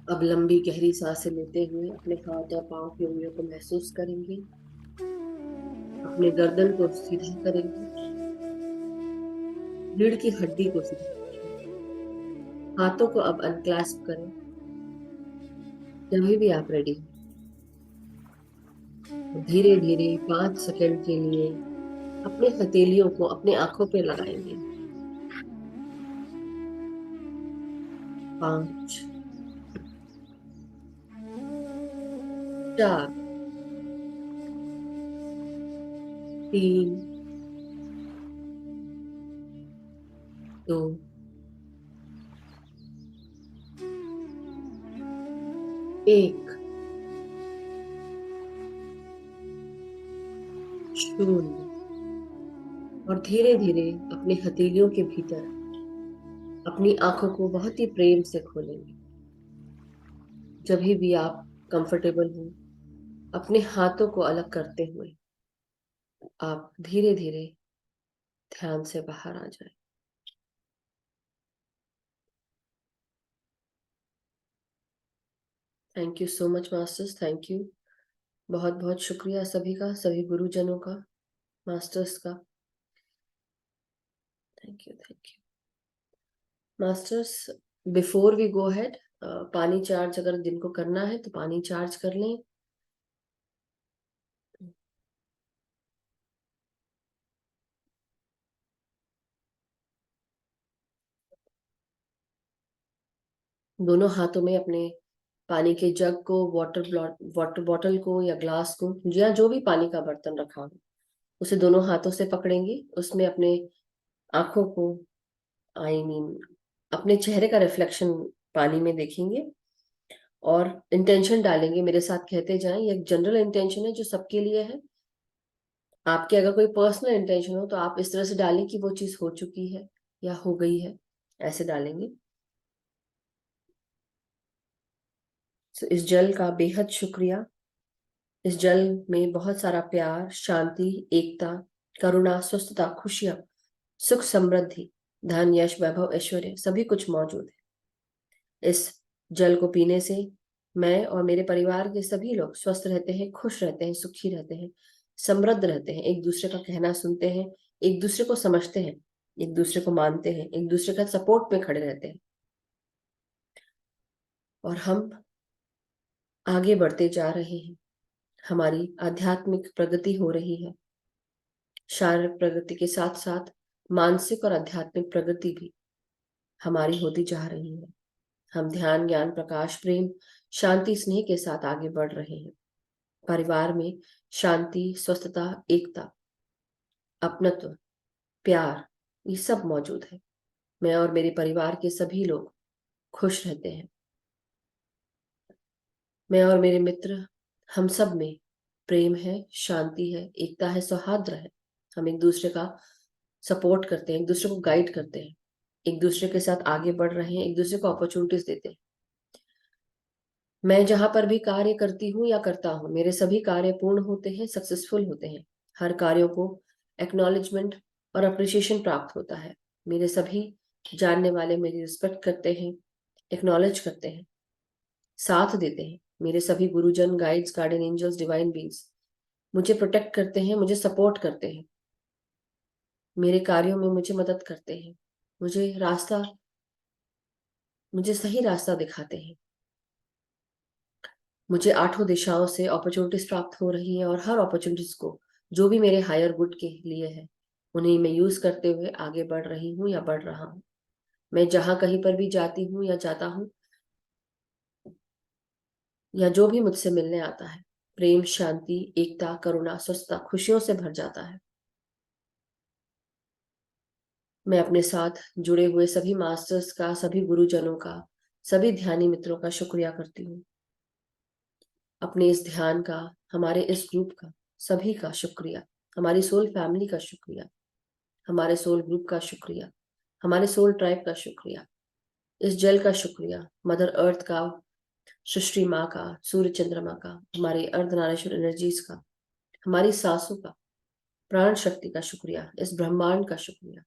A: अब लंबी गहरी सांसें लेते हुए अपने हाथ और पांव की उंगलियों को महसूस करेंगे। अपने गर्दन को सीधा करेंगे। रीढ़ की हड्डी को सीधा करेंगे। हाथों को अब अनक्लैस्प करें। जब भी आप रेडी हो, धीरे धीरे 5 सेकंड के लिए अपने हथेलियों को अपने आंखों पे लगाएंगे। 5, 4, 3, 2, 1, 0। और धीरे धीरे अपने हथेलियों के भीतर अपनी आंखों को बहुत ही प्रेम से खोलेंगे। जब भी आप कंफर्टेबल हो, अपने हाथों को अलग करते हुए आप धीरे धीरे ध्यान से बाहर आ जाए। Thank you so much masters, thank you. बहुत बहुत शुक्रिया सभी का, सभी गुरुजनों का, मास्टर्स का। Thank you, thank you masters. Before we go head, पानी चार्ज अगर जिनको करना है तो पानी चार्ज कर लें। दोनों हाथों में अपने पानी के जग को, वाटर बॉटल को या ग्लास को, या जो भी पानी का बर्तन रखा हो, उसे दोनों हाथों से पकड़ेंगे। उसमें अपने आंखों को, अपने चेहरे का रिफ्लेक्शन पानी में देखेंगे और इंटेंशन डालेंगे। मेरे साथ कहते जाएं। ये एक जनरल इंटेंशन है जो सबके लिए है। आपके अगर कोई पर्सनल इंटेंशन हो तो आप इस तरह से डालें कि वो चीज हो चुकी है या हो गई है, ऐसे डालेंगे। इस जल का बेहद शुक्रिया। इस जल में बहुत सारा प्यार, शांति, एकता, करुणा, स्वस्थता, खुशियां, सुख, समृद्धि, धन, यश, वैभव, ऐश्वर्य सभी कुछ मौजूद है। इस जल को पीने से मैं और मेरे परिवार के सभी लोग स्वस्थ रहते हैं, खुश रहते हैं, सुखी रहते हैं, समृद्ध रहते हैं, एक दूसरे का कहना सुनते हैं, एक दूसरे को समझते हैं, एक दूसरे को मानते हैं, एक दूसरे का सपोर्ट में खड़े रहते हैं। और हम आगे बढ़ते जा रहे हैं। हमारी आध्यात्मिक प्रगति हो रही है। शारीरिक प्रगति के साथ साथ मानसिक और आध्यात्मिक प्रगति भी हमारी होती जा रही है। हम ध्यान, ज्ञान, प्रकाश, प्रेम, शांति, स्नेह के साथ आगे बढ़ रहे हैं। परिवार में शांति, स्वस्थता, एकता, अपनत्व, प्यार, ये सब मौजूद है। मैं और मेरे परिवार के सभी लोग खुश रहते हैं। मैं और मेरे मित्र, हम सब में प्रेम है, शांति है, एकता है, सौहार्द है। हम एक दूसरे का सपोर्ट करते हैं, एक दूसरे को गाइड करते हैं, एक दूसरे के साथ आगे बढ़ रहे हैं, एक दूसरे को अपॉर्चुनिटीज देते हैं। मैं जहां पर भी कार्य करती हूँ या करता हूँ, मेरे सभी कार्य पूर्ण होते हैं, सक्सेसफुल होते हैं। हर कार्यों को एक्नॉलेजमेंट और अप्रिसिएशन प्राप्त होता है। मेरे सभी जानने वाले मेरी रिस्पेक्ट करते हैं, एक्नॉलेज करते हैं, साथ देते हैं। मेरे सभी गुरुजन, guides, guardian angels, divine beings मुझे प्रोटेक्ट करते हैं, मुझे सपोर्ट करते हैं, मेरे कार्यों में मुझे मदद करते हैं, मुझे सही रास्ता दिखाते हैं। मुझे आठों दिशाओं से अपॉर्चुनिटीज प्राप्त हो रही है और हर अपॉर्चुनिटीज को, जो भी मेरे हायर गुड के लिए है, उन्हें मैं यूज करते हुए आगे बढ़ रही हूँ या बढ़ रहा हूँ। मैं जहां कहीं पर भी जाती हूँ या जाता हूँ, या जो भी मुझसे मिलने आता है, प्रेम, शांति, एकता, करुणा, स्वस्थता, खुशियों से भर जाता है। मैं अपने साथ जुड़े हुए सभी मास्टर्स का, सभी गुरुजनों का, सभी ध्यानी मित्रों का शुक्रिया करती हूँ। अपने इस ध्यान का, हमारे इस ग्रुप का, सभी का शुक्रिया। हमारी सोल फैमिली का शुक्रिया, हमारे सोल ग्रुप का शुक्रिया, हमारे सोल ट्राइब का शुक्रिया, इस जल का शुक्रिया, मदर अर्थ का, सृष्टि माँ का, सूर्य चंद्रमा का, हमारी अर्धनारीश्वर एनर्जीज का, हमारी सांसों का, प्राण शक्ति का शुक्रिया, इस ब्रह्मांड का शुक्रिया।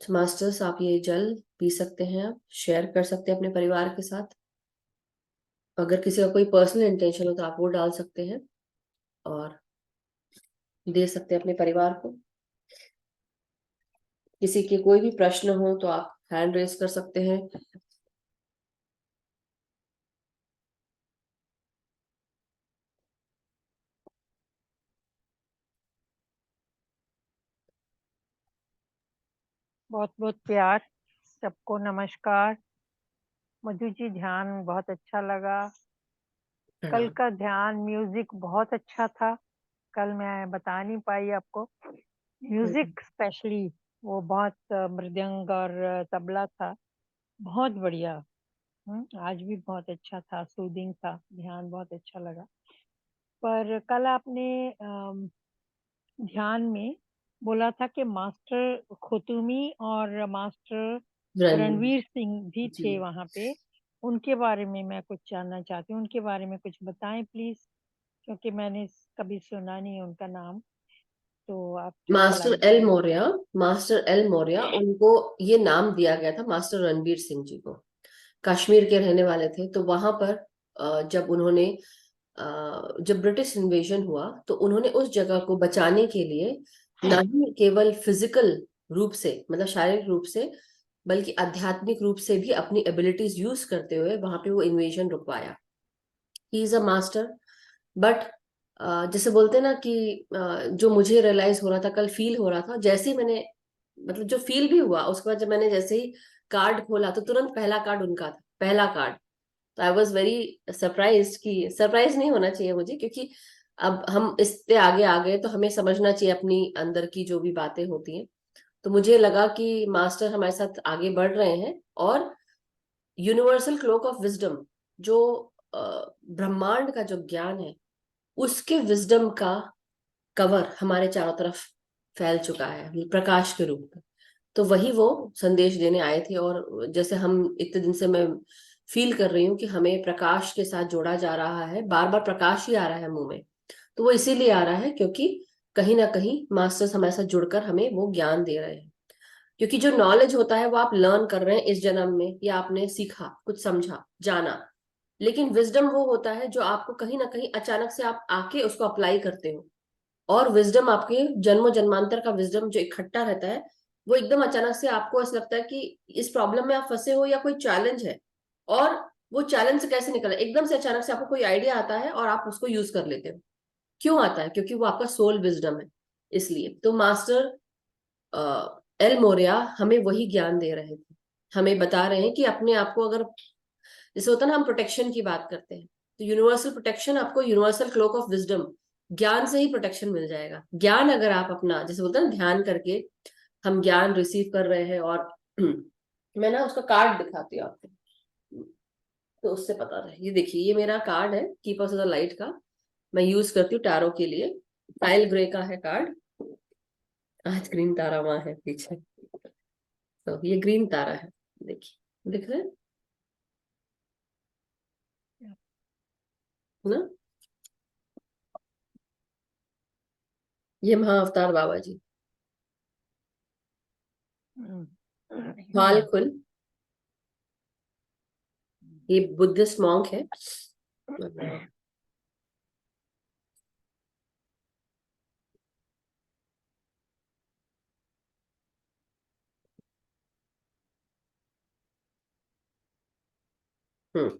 A: मास्टर्स, आप ये जल पी सकते हैं, आप शेयर कर सकते हैं अपने परिवार के साथ। अगर किसी का कोई पर्सनल इंटेंशन हो तो आप वो डाल सकते हैं और दे सकते हैं अपने परिवार को। किसी के कोई भी प्रश्न हो तो आप हैंड रेज कर सकते हैं।
B: बहुत बहुत प्यार, सबको नमस्कार। मधु जी, ध्यान बहुत अच्छा लगा। कल का ध्यान म्यूजिक बहुत अच्छा था। कल मैं बता नहीं पाई आपको, म्यूजिक स्पेशली वो बहुत मृदंग और तबला था, बहुत बढ़िया। आज भी बहुत अच्छा था, सूदिंग था, ध्यान बहुत अच्छा लगा। पर कल आपने ध्यान में बोला था कि मास्टर खोतुमी और मास्टर रणवीर सिंह भी थे
A: जी,
B: वहां पे। उनके बारे में मैं कुछ जानना चाहती हूँ, उनके बारे में कुछ बताएं प्लीज, क्योंकि मैंने कभी सुना नहीं उनका नाम। तो आप थोड़ा
A: मास्टर
B: लाइट
A: एल
B: करें।
A: मौर्य, मास्टर एल मौर्य, उनको ये नाम दिया गया था मास्टर रणबीर सिंह जी को। कश्मीर के रहने वाले थे। तो वहां पर जब उन्होंने जब ब्रिटिश इन्वेजन हुआ तो उन्होंने उस जगह को बचाने के लिए ना ही केवल फिजिकल रूप से, मतलब शारीरिक रूप से, बल्कि आध्यात्मिक रूप से भी अपनी एबिलिटीज यूज करते हुए वहां पे वो इन्वेजन रुकवाया। He is a master. But जैसे बोलते हैं ना कि जो मुझे रियलाइज हो रहा था, कल फील हो रहा था, जैसे ही मैंने, मतलब जो फील भी हुआ उसके बाद, जब मैंने जैसे ही कार्ड खोला तो तुरंत पहला कार्ड उनका था, पहला कार्ड। तो आई वॉज वेरी सरप्राइज, कि सरप्राइज नहीं होना चाहिए मुझे, क्योंकि अब हम इससे आगे आ गए तो हमें समझना चाहिए अपनी अंदर की जो भी बातें होती हैं। तो मुझे लगा कि मास्टर हमारे साथ आगे बढ़ रहे हैं और यूनिवर्सल क्लोक ऑफ विजडम, जो ब्रह्मांड का जो ज्ञान है, उसके विजडम का कवर हमारे चारों तरफ फैल चुका है प्रकाश के रूप में। तो वही वो संदेश देने आए थे। और जैसे हम इतने दिन से मैं फील कर रही हूँ कि हमें प्रकाश के साथ जोड़ा जा रहा है, बार बार प्रकाश ही आ रहा है मुंह में। तो वो इसीलिए आ रहा है क्योंकि कहीं ना कहीं मास्टर्स हमारे साथ जुड़कर हमें वो ज्ञान दे रहे हैं। क्योंकि जो नॉलेज होता है वो आप लर्न कर रहे हैं इस जन्म में, या आपने सीखा, कुछ समझा, जाना। लेकिन विजडम वो होता है जो आपको कहीं ना कहीं अचानक से आप आके उसको अप्लाई करते हो। और विजडम आपके जन्मों जन्मांतर का विजडम जो इकट्ठा रहता है, वो एकदम अचानक से आपको ऐसा लगता है कि इस प्रॉब्लम में आप फंसे हो या कोई चैलेंज है, और वो चैलेंज से कैसे निकलना, एकदम से अचानक से आपको कोई आइडिया आता है और आप उसको यूज कर लेते हो। क्यों आता है? क्योंकि वो आपका सोल विजडम है। इसलिए तो मास्टर एल मोरिया हमें वही ज्ञान दे रहे थे। हमें बता रहे हैं कि अपने आप को, अगर जैसे होता है ना, हम प्रोटेक्शन की बात करते हैं, तो यूनिवर्सल प्रोटेक्शन आपको यूनिवर्सल क्लोक ऑफ विजडम, ज्ञान से ही प्रोटेक्शन मिल जाएगा। ज्ञान अगर आप अपना, जैसे बोलते हैं ना, ध्यान करके हम ज्ञान रिसीव कर रहे हैं। और मैं ना उसका कार्ड दिखाती हूँ आपको। तो उससे पता रहे। ये देखिए, ये मेरा कार्ड है कीपर्स ऑफ द लाइट का, मैं यूज करती हूँ टैरो के लिए। टाइल ग्रे का है कार्ड। आज ग्रीन तारा वहां है पीछे, तो ये ग्रीन तारा है, देखिए दिख रहा है ना। ये महाअवतार बाबा जी, बाल खुल, ये बुद्धिस्ट मॉन्क है। हम्म,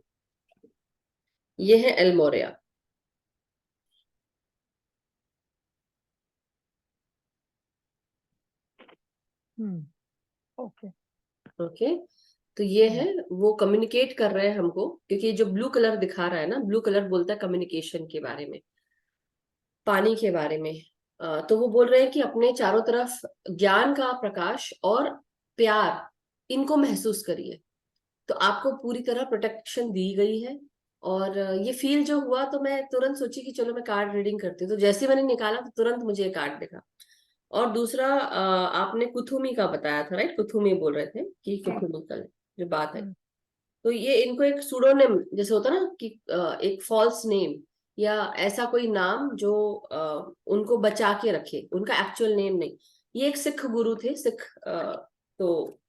A: ये है एल्मोरिया।
B: ओके।
A: ओके, तो ये है, वो कम्युनिकेट कर रहे हैं हमको, क्योंकि जो ब्लू कलर दिखा रहा है ना, ब्लू कलर बोलता है कम्युनिकेशन के बारे में, पानी के बारे में। तो वो बोल रहे हैं कि अपने चारों तरफ ज्ञान का प्रकाश और प्यार, इनको महसूस करिए। तो आपको पूरी तरह प्रोटेक्शन दी गई है। और ये फील जो हुआ, तो मैं तुरंत सोची कि चलो मैं कार्ड रीडिंग करती हूँ। तो जैसे ही मैंने निकाला तो तुरंत मुझे ये कार्ड दिखा। और दूसरा, आपने कुथुमी का बताया था, राइट? कुथुमी बोल रहे थे कि कुथुमी का जो बात है, तो ये इनको एक सूडोनिम जैसे होता है ना, कि एक फॉल्स नेम या ऐसा कोई नाम जो उनको बचा के रखे, उनका एक्चुअल नेम नहीं। ये एक सिख गुरु थे, सिख तो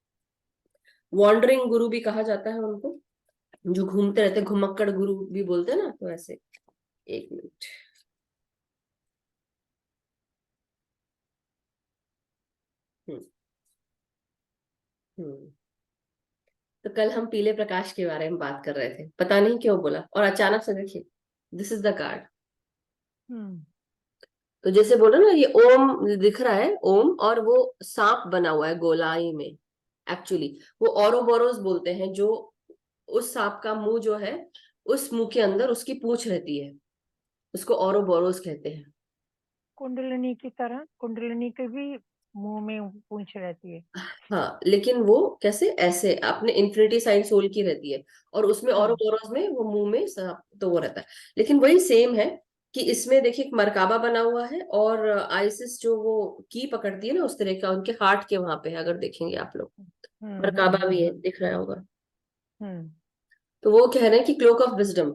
A: वॉन्डरिंग गुरु भी कहा जाता है उनको, जो घूमते रहते, घुमक्कड़ गुरु भी बोलते हैं ना, तो ऐसे। एक मिनट। हम्म हम्म तो कल हम पीले प्रकाश के बारे में बात कर रहे थे, पता नहीं क्यों बोला, और अचानक से देखिए, दिस इज द कार्ड। तो जैसे बोलो ना, ये ओम दिख रहा है, ओम, और वो सांप बना हुआ है गोलाई में। एक्चुअली वो ओरोबोरोस बोलते हैं, जो उस सांप का मुंह जो है, उस मुंह के अंदर उसकी पूंछ रहती है, उसको ओरोबोरोस कहते हैं।
B: कुंडलिनी की तरह, कुंडलिनी के भी मुंह में पूंछ रहती है।
A: हाँ, लेकिन वो कैसे, ऐसे अपने इन्फिनिटी साइन सोल की रहती है, और उसमें औरोबोरोस में वो मुंह में सांप तो वो रहता है। लेकिन वही सेम है, कि इसमें देखिए एक मरकाबा बना हुआ है, और आइसिस जो वो की पकड़ती है ना, उस तरह का उनके हार्ट के वहां पे है, अगर देखेंगे आप लोग, मरकाबा भी है, दिख रहा होगा। तो वो कह रहे हैं कि क्लोक ऑफ विजडम,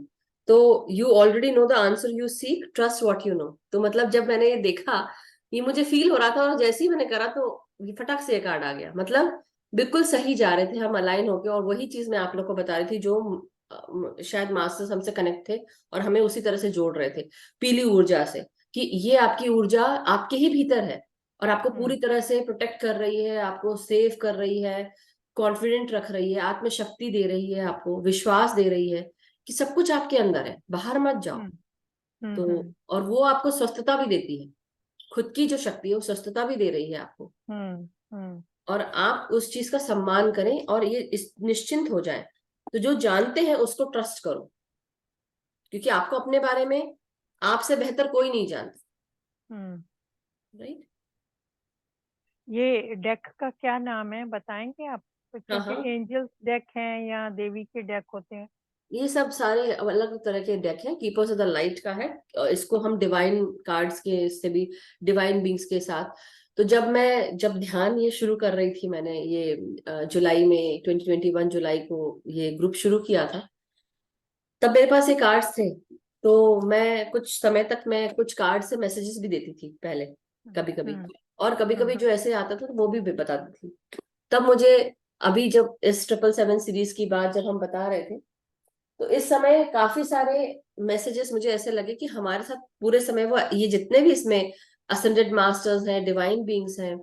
A: तो you already know the answer you seek, trust what you know. तो मतलब जब मैंने ये देखा, ये मुझे फील हो रहा था, और जैसे ही मैंने करा तो ये फटक से कार्ड आ गया। मतलब बिल्कुल सही जा रहे थे हम, अलाइन होके, और वही चीज मैं आप लोग को बता रही थी, जो शायद मास्टर्स हमसे कनेक्ट थे और हमें उसी तरह से जोड़ रहे थे, पीली ऊर्जा से, कि ये आपकी ऊर्जा आपके ही भीतर है, और आपको पूरी तरह से प्रोटेक्ट कर रही है, आपको सेव कर रही है, कॉन्फिडेंट रख रही है, आत्मशक्ति दे रही है, आपको विश्वास दे रही है कि सब कुछ आपके अंदर है, बाहर मत जाओ। तो और वो आपको स्वस्थता भी देती है, खुद की जो शक्ति है वो स्वस्थता भी दे रही है आपको। और आप उस चीज का सम्मान करें, और ये निश्चिंत हो जाए। तो जो जानते हैं उसको ट्रस्ट करो, क्योंकि आपको अपने बारे में आपसे बेहतर कोई नहीं जानता, राइट?
B: ये डेक का क्या नाम है बताएंगे आप?
A: हाँ
B: क्योंकि
A: हाँ,
B: एंजल्स डेक हैं या देवी के डेक होते हैं?
A: ये सब सारे अलग तरह के डेक हैं। कीपर्स ऑफ द लाइट का है, और इसको हम डिवाइन कार्ड्स के से भी, डिवाइन बींग्स के साथ। तो जब ध्यान ये शुरू कर रही थी, मैंने ये जुलाई में 2021 जुलाई को ये ग्रुप शुरू किया था, तब मेरे पास ये कार्ड्स थे। तो मैं कुछ समय तक मैं कुछ कार्ड से मैसेजेस भी देती थी पहले, कभी कभी, और कभी कभी जो ऐसे आता था तो वो भी बताती थी। तब मुझे, अभी जब इस 777 सीरीज की बात जब हम बता रहे थे, तो इस समय काफी सारे मैसेजेस मुझे ऐसे लगे कि हमारे साथ पूरे समय वो, ये जितने भी इसमें असेंडेड मास्टर्स हैं, डिवाइन बीइंग्स हैं,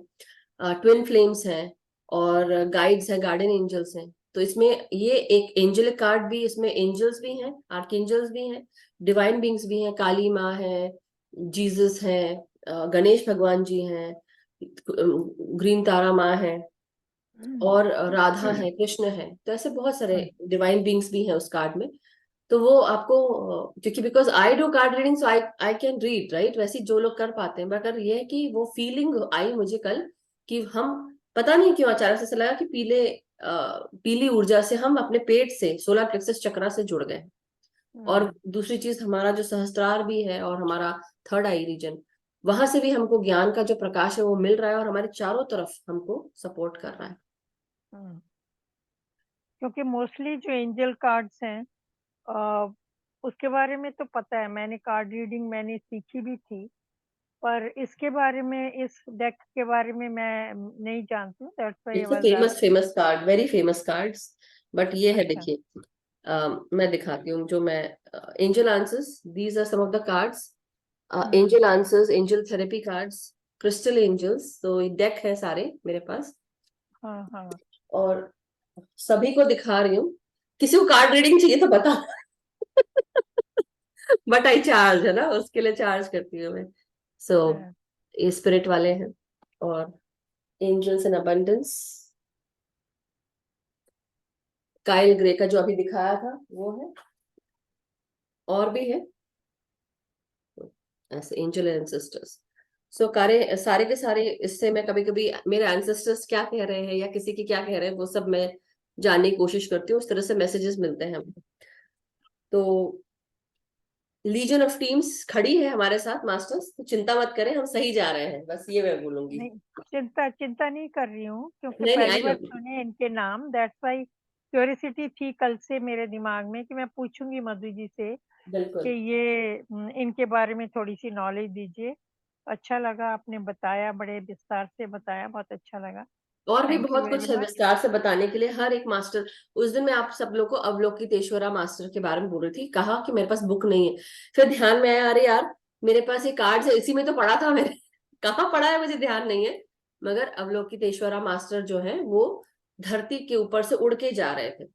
A: ट्विन फ्लेम्स हैं, और गाइड्स हैं, गार्डियन एंजल्स हैं। तो इसमें ये एक एंजलिक कार्ड भी, इसमें एंजल्स भी हैं, आर्क एंजल्स भी हैं, डिवाइन बीइंग्स भी हैं, काली माँ है, जीसस है, गणेश भगवान जी हैं, ग्रीन तारा माँ है, और राधा है, कृष्ण है। तो ऐसे बहुत सारे डिवाइन बीइंग्स भी हैं उस कार्ड में। तो वो आपको, क्योंकि because I do card reading, so I I can read, right? वैसे जो लोग कर पाते हैं, मगर ये है कि वो फीलिंग आई मुझे कल, कि हम, पता नहीं क्यों अचानक से ऐसा लगा कि पीले पीली ऊर्जा से हम अपने पेट से सोलर प्लेक्सस चक्रा से जुड़ गए। और दूसरी चीज, हमारा जो सहस्त्रार भी है और हमारा थर्ड आई रीजन, वहां से भी हमको ज्ञान का जो प्रकाश है वो मिल रहा है और हमारे चारों तरफ हमको सपोर्ट कर रहा है।
B: क्योंकि मोस्टली जो एंजल कार्ड्स हैं उसके बारे में तो पता है, मैंने कार्ड रीडिंग मैंने सीखी भी थी, पर इसके बारे में, इस डेक के बारे में मैं नहीं जानती हूँ। That's why I
A: it's a
B: was
A: famous
B: asking.
A: Famous card, very famous cards. But ये है,
B: अच्छा।
A: देखिए, मैं दिखाती हूँ जो मैं, angel answers, these are some of the cards. Angel answers, angel therapy cards, crystal angels. तो ये डेक है सारे मेरे पास,
B: हाँ हाँ।
A: और सभी को दिखा रही हूँ। किसी को कार्ड रीडिंग चाहिए तो बता। बट आई चार्ज, है ना, उसके लिए चार्ज करती हूँ मैं। सो ये स्पिरिट वाले हैं, और angels in abundance, Kyle Gray का जो अभी दिखाया था वो है, और भी है ऐसे एंजल एंसेस्टर्स। सो सारे के सारे, इससे मैं कभी कभी मेरे एंसेस्टर्स क्या कह रहे हैं या किसी की क्या कह रहे हैं वो सब मैं जानने की कोशिश करती हूँ। उस तरह से मैसेजेस मिलते हैं हमको। तो लीजन ऑफ टीम्स खड़ी है हमारे साथ मास्टर्स, तो चिंता मत करें, हम सही जा रहे हैं, बस ये मैं बोलूंगी।
B: नहीं, चिंता चिंता नहीं कर रही हूँ, क्योंकि
A: नहीं नहीं,
B: पहली
A: आई नो।
B: बार सुने इनके नाम। दैट्स व्हाई क्यूरियोसिटी थी कल से मेरे दिमाग में कि मैं पूछूंगी मधु जी से कि
A: बिल्कुल।
B: ये इनके बारे में थोड़ी सी नॉलेज दीजिए। अच्छा लगा, आपने बताया, बड़े विस्तार से बताया, बहुत अच्छा लगा।
A: और भी
B: थैंक यू
A: बहुत
B: वेरी
A: कुछ है
B: मच।
A: विस्तार से बताने के लिए, हर एक मास्टर। उस दिन मैं आप सब लोग को अवलोकितेश्वरा मास्टर के बारे में बोल रही थी, कहा कि मेरे पास बुक नहीं है। फिर ध्यान में आया, अरे यार मेरे पास ये कार्ड है, इसी में तो पढ़ा था मैंने। कहाँ पढ़ा है मुझे ध्यान नहीं है। मगर अवलोकितेश्वरा मास्टर जो है वो धरती के ऊपर से उड़ के जा रहे थे।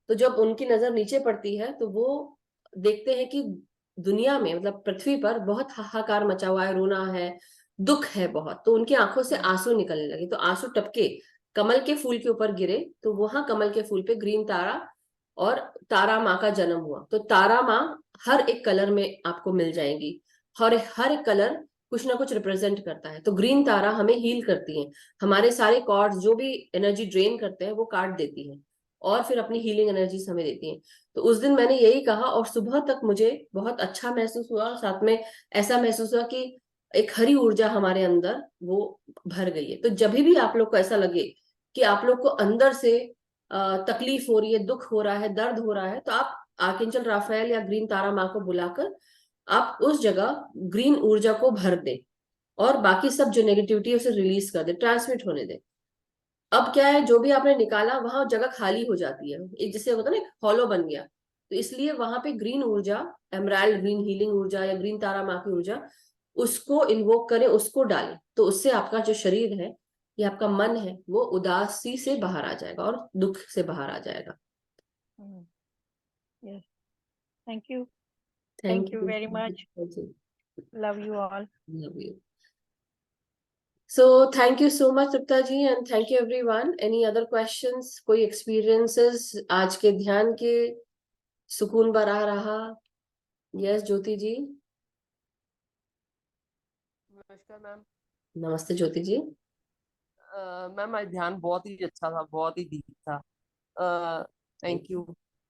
A: तो जब उनकी नजर नीचे पड़ती है तो वो देखते हैं कि दुनिया में, मतलब पृथ्वी पर बहुत हाहाकार मचा हुआ है, रोना है, दुख है बहुत। तो उनकी आंखों से आंसू निकलने लगे, तो आंसू टपके कमल के फूल के ऊपर गिरे, तो वहां कमल के फूल पे ग्रीन तारा और तारा माँ का जन्म हुआ। तो तारा माँ हर एक कलर में आपको मिल जाएंगी, और हर एक कलर कुछ ना कुछ रिप्रेजेंट करता है। तो ग्रीन तारा हमें हील करती है, हमारे सारे कॉर्ड्स जो भी एनर्जी ड्रेन करते हैं वो काट देती है, और फिर अपनी हीलिंग एनर्जी हमें देती है। तो उस दिन मैंने यही कहा, और सुबह तक मुझे बहुत अच्छा महसूस हुआ, और साथ में ऐसा महसूस हुआ कि एक हरी ऊर्जा हमारे अंदर वो भर गई है। तो जब भी आप लोग को ऐसा लगे कि आप लोग को अंदर से तकलीफ हो रही है, दुख हो रहा है, दर्द हो रहा है, तो आप आर्कएंजल राफेल या ग्रीन तारा माँ को बुलाकर आप उस जगह ग्रीन ऊर्जा को भर दें, और बाकी सब जो नेगेटिविटी है उसे रिलीज कर दे, ट्रांसमिट होने दे। अब क्या है, जो भी आपने निकाला वहां जगह खाली हो जाती है, एक जैसे होता है ना, हॉलो बन गया। तो इसलिए वहां पे ग्रीन ऊर्जा, एमराल्ड ग्रीन हीलिंग ऊर्जा या ग्रीन तारा माँ की ऊर्जा, उसको इन्वोक करें, उसको डालें। तो उससे आपका जो शरीर है या आपका मन है वो उदासी से बाहर आ जाएगा और दुख से बाहर आ जाएगा।
B: Yes, thank you.
A: Thank
B: thank you
A: you.
B: Very much. Love you all.
A: Love you. So thank you so much Tripta ji, and thank you everyone. Any other questions, कोई एक्सपीरियंसेस आज के ध्यान के, सुकून बना रहा? यस ज्योति जी।
C: नमस्कार मैम।
A: नमस्ते ज्योति जी।
C: मैम आज ध्यान बहुत ही अच्छा था, बहुत ही डीप था। Thank you.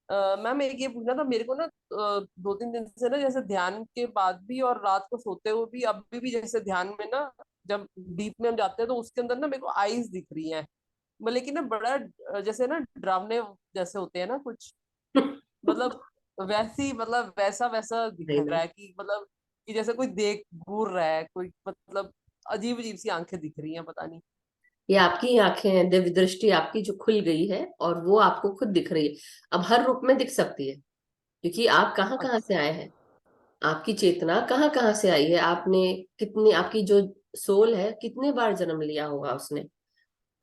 C: मैम एक ये पूछना था मेरे को ना, 2-3 दिन से ना, जैसे ध्यान के बाद भी और रात को सोते हुए भी, अभी भी जैसे ध्यान में ना, जब डीप में हम जाते हैं तो उसके अंदर ना मेरे को आईज दिख रही हैं। लेकिन ना बड़ा जैसे ना डरावने जैसे होते हैं ना कुछ, मतलब वैसी, मतलब वैसा वैसा दिख
A: नहीं
C: रहा
A: नहीं,
C: है कि मतलब कि जैसे कोई देख घूर रहा है कोई, मतलब अजीब अजीब सी आंखें दिख रही हैं, पता नहीं।
A: ये आपकी ही आंखें हैं, दिव्य दृष्टि आपकी जो खुल गई है, और वो आपको खुद दिख रही है। अब हर रूप में दिख सकती है, क्योंकि आप कहाँ कहाँ से आए हैं, आपकी चेतना कहाँ कहाँ से आई है, आपने कितनी, आपकी जो सोल है कितने बार जन्म लिया होगा उसने।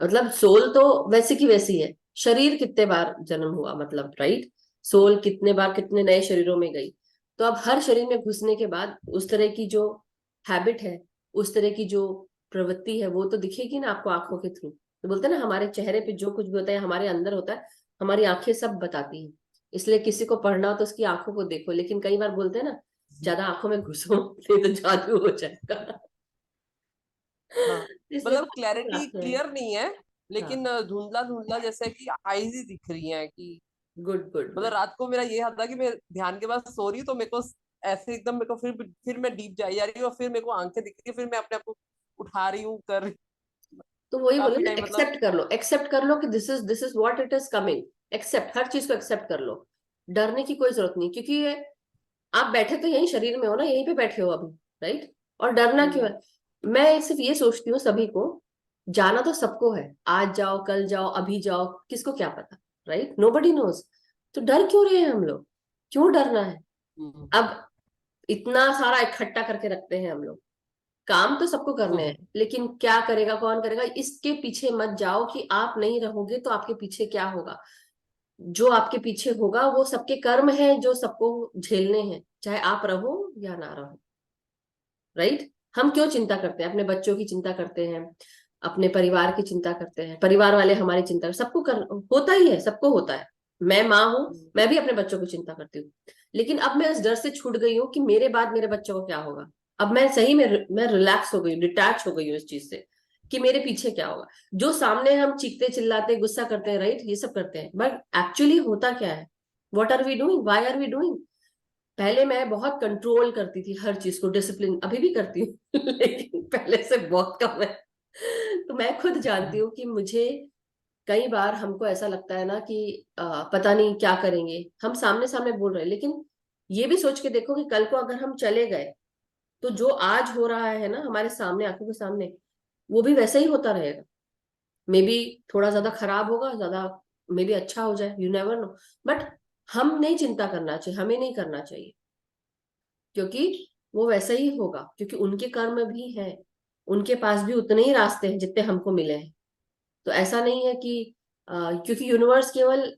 A: मतलब सोल तो वैसे की वैसी है, शरीर कितने बार जन्म हुआ, मतलब राइट, सोल कितने बार कितने नए शरीरों में गई। तो अब हर शरीर में घुसने के बाद उस तरह की जो हैबिट है, उस तरह की जो प्रवृत्ति है, वो तो दिखेगी ना आपको आंखों के थ्रू। तो बोलते हैं ना, हमारे चेहरे पे जो कुछ भी होता है हमारे अंदर होता है, हमारी आंखें सब बताती हैं। इसलिए किसी को पढ़ना हो तो उसकी आंखों को देखो, लेकिन कई बार बोलते हैं ना, ज्यादा आंखों में घुसो नहीं तो जादू हो जाएगा।
C: हाँ,
A: इसलिए
C: मतलब
A: बहुत
C: क्लैरिटी
A: आंखें हैं।
C: क्लियर नहीं है, लेकिन धुंधला धुंधला जैसे कि आईज ही दिख रही हैं कि
A: गुड गुड
C: मतलब रात को मेरा ये हाल था कि मैं ध्यान के बाद सो रही हूँ तो मेरे को ऐसे एकदम मेरे को फिर मैं डीप जाई जा रही हूँ और फिर मेरे को आंखें दिख रही है, फिर मैं अपने आप को उठा रही हूँ कर रही
A: तो वही बोले
C: काफी
A: ना,
C: टाइम मतलब
A: एक्सेप्ट कर लो कि this is what it is coming. Accept, हर चीज को एक्सेप्ट कर लो। डरने की कोई जरूरत नहीं, क्योंकि ये आप बैठे तो यही शरीर में हो ना, यहीं पे बैठे हो अभी, राइट? और डरना क्यों है? मैं सिर्फ ये सोचती हूँ सभी को, जाना तो सबको है, आज जाओ कल जाओ अभी जाओ, किसको क्या पता, राइट? Nobody knows. तो डर क्यों रहे हैं हम लोग? क्यों डरना है? अब इतना सारा इकट्ठा करके रखते हैं हम लोग, काम तो सबको करने हैं, लेकिन क्या करेगा, कौन करेगा, इसके पीछे मत जाओ कि आप नहीं रहोगे तो आपके पीछे क्या होगा। जो आपके पीछे होगा वो सबके कर्म है जो सबको झेलने हैं, चाहे आप रहो या ना रहो, राइट? हम क्यों चिंता करते हैं? अपने बच्चों की चिंता करते हैं, अपने परिवार की चिंता करते हैं, परिवार वाले हमारी चिंता, सबको कर होता ही है, सबको होता है। मैं माँ हूं, मैं भी अपने बच्चों की चिंता करती हूँ, लेकिन अब मैं इस डर से छूट गई हूँ कि मेरे बाद मेरे बच्चों को क्या होगा। अब मैं सही में मैं रिलैक्स हो गई हूँ, डिटैच हो गई हूँ इस चीज से कि मेरे पीछे क्या होगा। जो सामने हम चीखते चिल्लाते गुस्सा करते हैं, राइट, ये सब करते हैं, बट एक्चुअली होता क्या है? What are we doing, why are we doing? पहले मैं बहुत कंट्रोल करती थी हर चीज को, डिसिप्लिन अभी भी करती हूँ लेकिन पहले से बहुत कम है। तो मैं खुद जानती हूँ कि मुझे कई बार हमको ऐसा लगता है ना कि पता नहीं क्या करेंगे, हम सामने सामने बोल रहे हैं, लेकिन ये भी सोच के देखो कि कल को अगर हम चले गए तो जो आज हो रहा है ना हमारे सामने, आंखों के सामने, वो भी वैसा ही होता रहेगा। मे बी थोड़ा ज्यादा खराब होगा, ज्यादा मे बी अच्छा हो जाए, यू नेवर नो। बट हम नहीं चिंता करना चाहिए, हमें नहीं करना चाहिए, क्योंकि वो वैसा ही होगा, क्योंकि उनके कर्म भी हैं, उनके पास भी उतने ही रास्ते हैं जितने हमको मिले हैं। तो ऐसा नहीं है कि क्योंकि यूनिवर्स केवल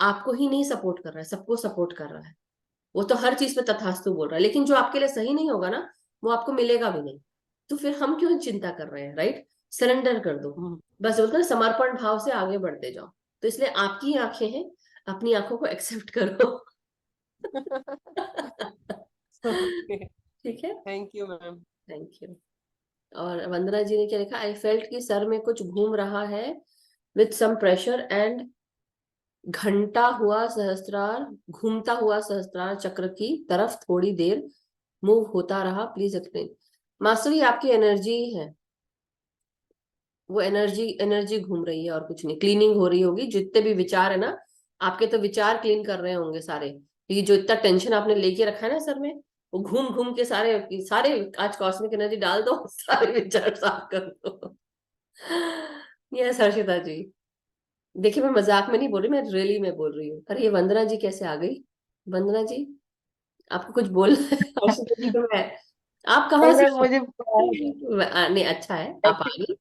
A: आपको ही नहीं सपोर्ट कर रहा है, सबको सपोर्ट कर रहा है। वो तो हर चीज पे तथास्तु बोल रहा है, लेकिन जो आपके लिए सही नहीं होगा ना, वो आपको मिलेगा भी नहीं। तो फिर हम क्यों चिंता कर रहे हैं, राइट? सरेंडर कर दो, बस बोलते हैं समर्पण भाव से आगे बढ़ते जाओ। तो इसलिए आपकी ही आंखें हैं, अपनी आंखों को एक्सेप्ट करो ठीक है,
C: thank you ma'am.
A: Thank you. और वंदना जी ने क्या लिखा? आई फेल्ट कि सर में कुछ घूम रहा है विथ सम प्रेशर एंड घूमता हुआ सहस्त्रार चक्र की तरफ थोड़ी देर मूव होता रहा, प्लीज एक्सप्लेन। मास्टर, ये आपकी एनर्जी है, वो एनर्जी एनर्जी घूम रही है और कुछ नहीं, क्लीनिंग हो रही होगी। जितने भी विचार है ना आपके, तो विचार क्लीन कर रहे होंगे सारे। ये जो इतना टेंशन आपने लेके रखा है ना सर में, वो घूम घूम के सारे सारे आज कॉस्मिक एनर्जी डाल दो सारे विचार साफ कर दो यस हर्षिता जी, देखिए मैं मजाक में नहीं बोल रही, मैं रियली में बोल रही हूँ। अरे ये वंदना जी कैसे आ गई? वंदना जी, आपको कुछ बोलना है? हर्षिता जी तो मैं, आप कहाँ से
B: मैंने मुझे
A: नहीं, अच्छा है आप आ गई,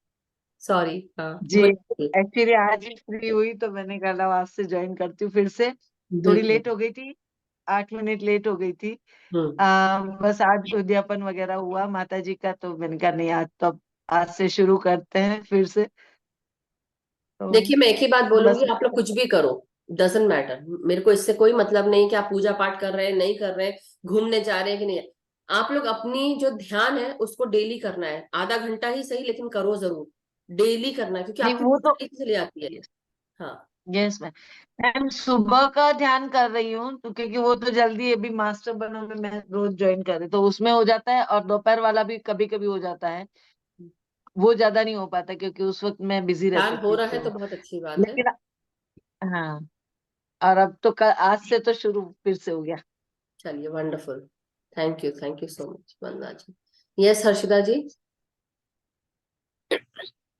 A: सॉरी। हाँ
B: जी
A: बोलिए।
B: एक्चुअली आज ही फ्री हुई तो मैंने कहा आज से ज्वाइन करती हूँ फिर से। थोड़ी
A: बिल्कुल।
B: लेट हो गई थी, 8 मिनट लेट हो गई थी।
A: हम्म।
B: बस आज उद्यापन वगैरह हुआ माता जी का, तो मैंने कहा नहीं आज तो अब आज से शुरू करते हैं फिर से। तो
A: देखिए मैं एक ही बात
B: बस
A: बोलूंगी, आप लोग कुछ भी करो, डजेंट मैटर, मेरे को इससे कोई मतलब नहीं कि आप पूजा पाठ कर रहे हैं नहीं कर रहे हैं, घूमने जा रहे हैं कि नहीं। आप लोग अपनी जो ध्यान है उसको डेली करना है, आधा घंटा ही सही लेकिन करो जरूर, डेली करना है, क्योंकि
B: नहीं
A: आपकी
B: वो तो
A: बॉडी चली आती है। हाँ।
B: Yes ma'am. मैम सुबह का ध्यान कर रही हूँ तो क्योंकि वो तो जल्दी अभी मास्टर बनो में मैं रोज ज्वाइन कर रही तो उसमें हो जाता है, और दोपहर वाला भी कभी कभी हो जाता है। वो ज्यादा नहीं हो पाता क्योंकि उस वक्त मैं बिजी रहती
A: ध्यान हो
B: थी
A: रहा है
B: तो।
A: तो बहुत अच्छी बात है।
B: लेकिन हाँ, और अब तो आज से तो शुरू फिर से हो गया।
A: चलिए wonderful, thank you so much Vandana ji. Yes Harshita ji.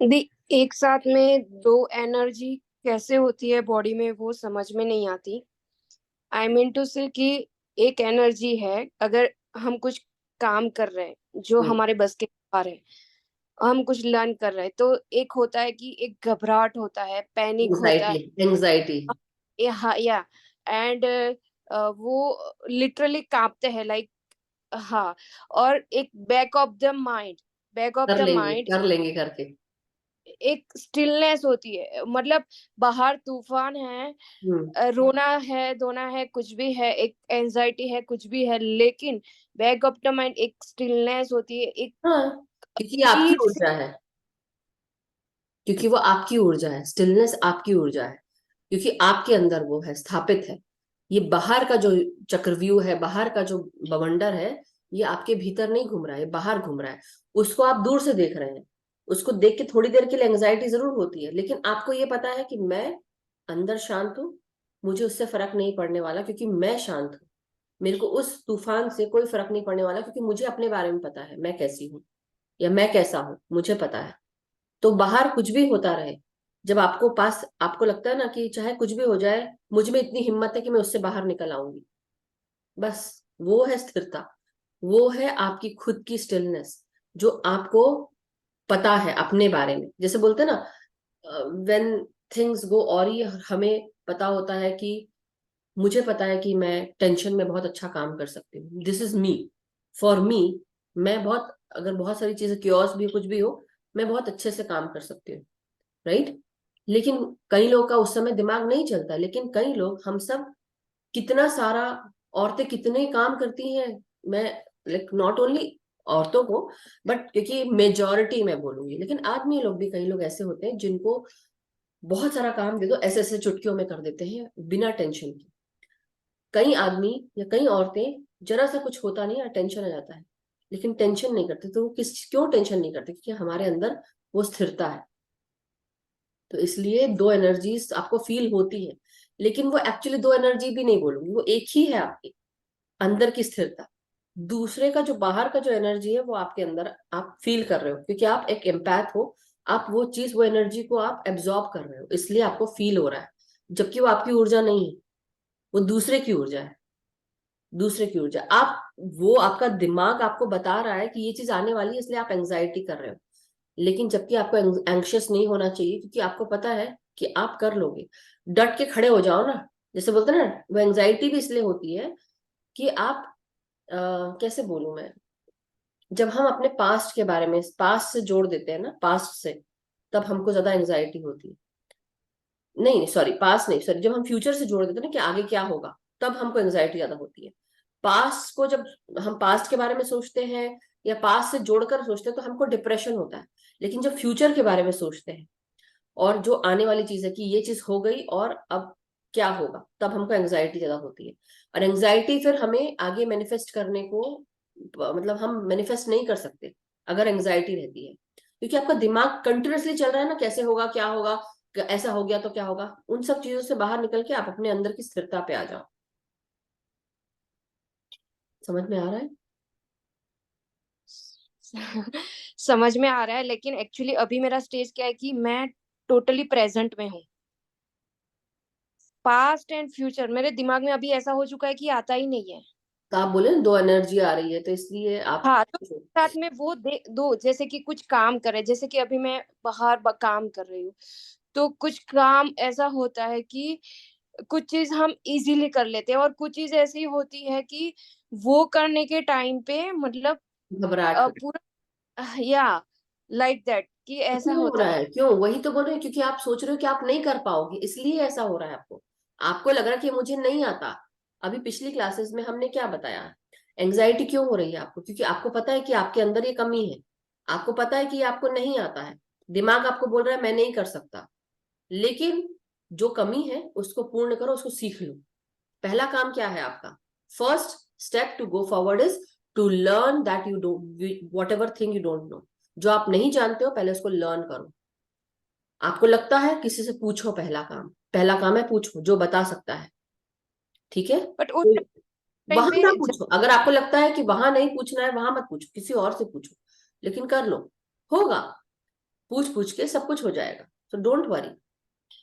D: दी एक साथ में दो एनर्जी कैसे होती है बॉडी में वो समझ में नहीं आती। आई मीन टू से कि एक एनर्जी है, अगर हम कुछ काम कर रहे हैं जो हमारे बस के बाहर है, हम कुछ लर्न कर रहे हैं, तो एक होता है कि एक घबराहट होता है, पैनिक होता
A: एंजाइटी,
D: है,
A: एंजाइटी।
D: या एंड वो लिटरली कांपते हैं लाइक। हाँ, और एक बैक ऑफ द माइंड
A: कर लेंगे करके।
D: एक स्टिलनेस होती है, मतलब बाहर तूफान है,
A: हम्म।
D: रोना है धोना है कुछ भी है, एक एंजाइटी है कुछ भी है, लेकिन बैक ऑफ द माइंड एक स्टिलनेस होती है, एक
A: हाँ, क्योंकि आपकी
D: अजीब सी।
A: ऊर्जा है। क्योंकि वो आपकी ऊर्जा है, स्टिलनेस आपकी ऊर्जा है, क्योंकि आपके अंदर वो है, स्थापित है। ये बाहर का जो चक्रव्यूह है, बाहर का जो बवंडर है, ये आपके भीतर नहीं घूम रहा है, बाहर घूम रहा है। उसको आप दूर से देख रहे हैं, उसको देख के थोड़ी देर के लिए एंग्जाइटी जरूर होती है, लेकिन आपको ये पता है कि मैं अंदर शांत हूँ, मुझे उससे फर्क नहीं पड़ने वाला, क्योंकि मैं शांत हूँ। मेरे को उस तूफान से कोई फर्क नहीं पड़ने वाला, क्योंकि मुझे अपने बारे में पता है मैं कैसी हूँ या मैं कैसा हूँ, मुझे पता है। तो बाहर कुछ भी होता रहे, जब आपको लगता है ना कि चाहे कुछ भी हो जाए, मुझ में इतनी हिम्मत है कि मैं उससे बाहर निकल आऊंगी, बस वो है स्थिरता। वो है आपकी खुद की स्टिलनेस, जो आपको पता है अपने बारे में। जैसे बोलते हैं ना, व्हेन थिंग्स गो, और ये हमें पता होता है कि मुझे पता है कि मैं टेंशन में बहुत अच्छा काम कर सकती हूँ, this is me, for me. मैं बहुत, अगर बहुत सारी चीजें क्योस भी कुछ भी हो, मैं बहुत अच्छे से काम कर सकती हूँ, राइट। लेकिन कई लोग का उस समय दिमाग नहीं चलता, लेकिन कई लोग, हम सब कितना सारा, औरतें कितने काम करती हैं, मैं लाइक नॉट ओनली औरतों को, बट क्योंकि मेजोरिटी मैं बोलूंगी, लेकिन आदमी लोग भी, कई लोग ऐसे होते हैं जिनको बहुत सारा काम दे दो, ऐसे ऐसे चुटकियों में कर देते हैं बिना टेंशन के। कई आदमी या कई औरतें, जरा सा कुछ होता नहीं, टेंशन आ जाता है, लेकिन टेंशन नहीं करते। तो वो क्यों टेंशन नहीं करते? क्योंकि हमारे अंदर वो स्थिरता है। तो इसलिए दो एनर्जीज आपको फील होती है, लेकिन वो एक्चुअली दो एनर्जी भी नहीं बोलूंगी, वो एक ही है, आपके अंदर की स्थिरता। दूसरे का जो बाहर का जो एनर्जी है, वो आपके अंदर आप फील कर रहे हो, क्योंकि आप एक एम्पैथ हो। आप वो चीज, वो एनर्जी को आप एब्जॉर्ब कर रहे हो, इसलिए आपको फील हो रहा है, जबकि वो आपकी ऊर्जा नहीं है, वो दूसरे की ऊर्जा है। दूसरे की ऊर्जा, वो आपका दिमाग आपको बता रहा है कि ये चीज आने वाली है, इसलिए आप एंग्जाइटी कर रहे हो। लेकिन जबकि आपको एंग्शियस नहीं होना चाहिए, क्योंकि आपको पता है कि आप कर लोगे। डट के खड़े हो जाओ ना, जैसे बोलते हैं ना, वो एंग्जाइटी भी इसलिए होती है कि आप, कैसे बोलूं मैं, जब हम अपने पास्ट के बारे में, पास्ट से जोड़ देते हैं ना, पास्ट से, तब हमको ज्यादा एंग्जाइटी होती है। नहीं सॉरी, पास्ट नहीं, सॉरी, जब हम फ्यूचर से जोड़ देते हैं ना कि आगे क्या होगा, तब हमको एंग्जाइटी ज्यादा होती है। पास्ट को जब हम पास्ट के बारे में सोचते हैं या पास्ट से जोड़कर सोचते हैं, तो हमको डिप्रेशन होता है। लेकिन जब फ्यूचर के बारे में सोचते हैं और जो आने वाली चीज है कि ये चीज हो गई और अब क्या होगा, तब हमको एंग्जाइटी ज्यादा होती है। और एंग्जाइटी फिर हमें आगे मैनिफेस्ट करने को, मतलब हम मैनिफेस्ट नहीं कर सकते अगर एंग्जाइटी रहती है, क्योंकि आपका दिमाग कंटिन्यूअसली चल रहा है ना, कैसे होगा, क्या होगा, ऐसा हो गया तो क्या होगा। उन सब चीजों से बाहर निकल के आप अपने अंदर की स्थिरता पे आ जाओ। समझ में आ रहा है?
D: समझ में आ रहा है, लेकिन एक्चुअली अभी मेरा स्टेज क्या है कि मैं टोटली प्रेजेंट में हूँ। पास्ट एंड फ्यूचर मेरे दिमाग में अभी ऐसा हो चुका है कि आता ही नहीं है।
A: तो आप बोले ना, दो एनर्जी आ रही है, तो इसलिए आप,
D: हाँ, तो साथ में वो दो, जैसे कि कुछ काम करे, जैसे कि अभी मैं बाहर काम कर रही हूँ, तो कुछ काम ऐसा होता है कि कुछ चीज हम इजीली कर लेते हैं, और कुछ चीज ऐसी होती है कि वो करने के टाइम पे मतलब
A: घबराहट।
D: पूरा या लाइक दैट कि
A: तो
D: ऐसा
A: क्यों हो
D: होता
A: रहा
D: है।
A: है? क्यों? वही तो बोल रहे हैं, क्योंकि आप सोच रहे हो कि आप नहीं कर पाओगे, इसलिए ऐसा हो रहा है आपको। आपको लग रहा है कि मुझे नहीं आता। अभी पिछली क्लासेस में हमने क्या बताया, एंग्जाइटी क्यों हो रही है आपको? क्योंकि आपको पता है कि आपके अंदर ये कमी है, आपको पता है कि ये आपको नहीं आता है। दिमाग आपको बोल रहा है मैं नहीं कर सकता, लेकिन जो कमी है उसको पूर्ण करो, उसको सीख लो। पहला काम क्या है आपका? First step to go forward is to learn that you don't, whatever thing you don't know, जो आप नहीं जानते हो पहले उसको लर्न करो। आपको लगता है, किसी से पूछो, पहला काम है पूछो, जो बता सकता है, ठीक है।
D: बट उस
A: तो
D: टाइम
A: वहां
D: पे
A: ना पूछो, अगर आपको लगता है कि वहां नहीं पूछना है, वहां मत पूछो, किसी और से पूछो, लेकिन कर लो, होगा। पूछ पूछ के सब कुछ हो जाएगा, तो डोंट वरी।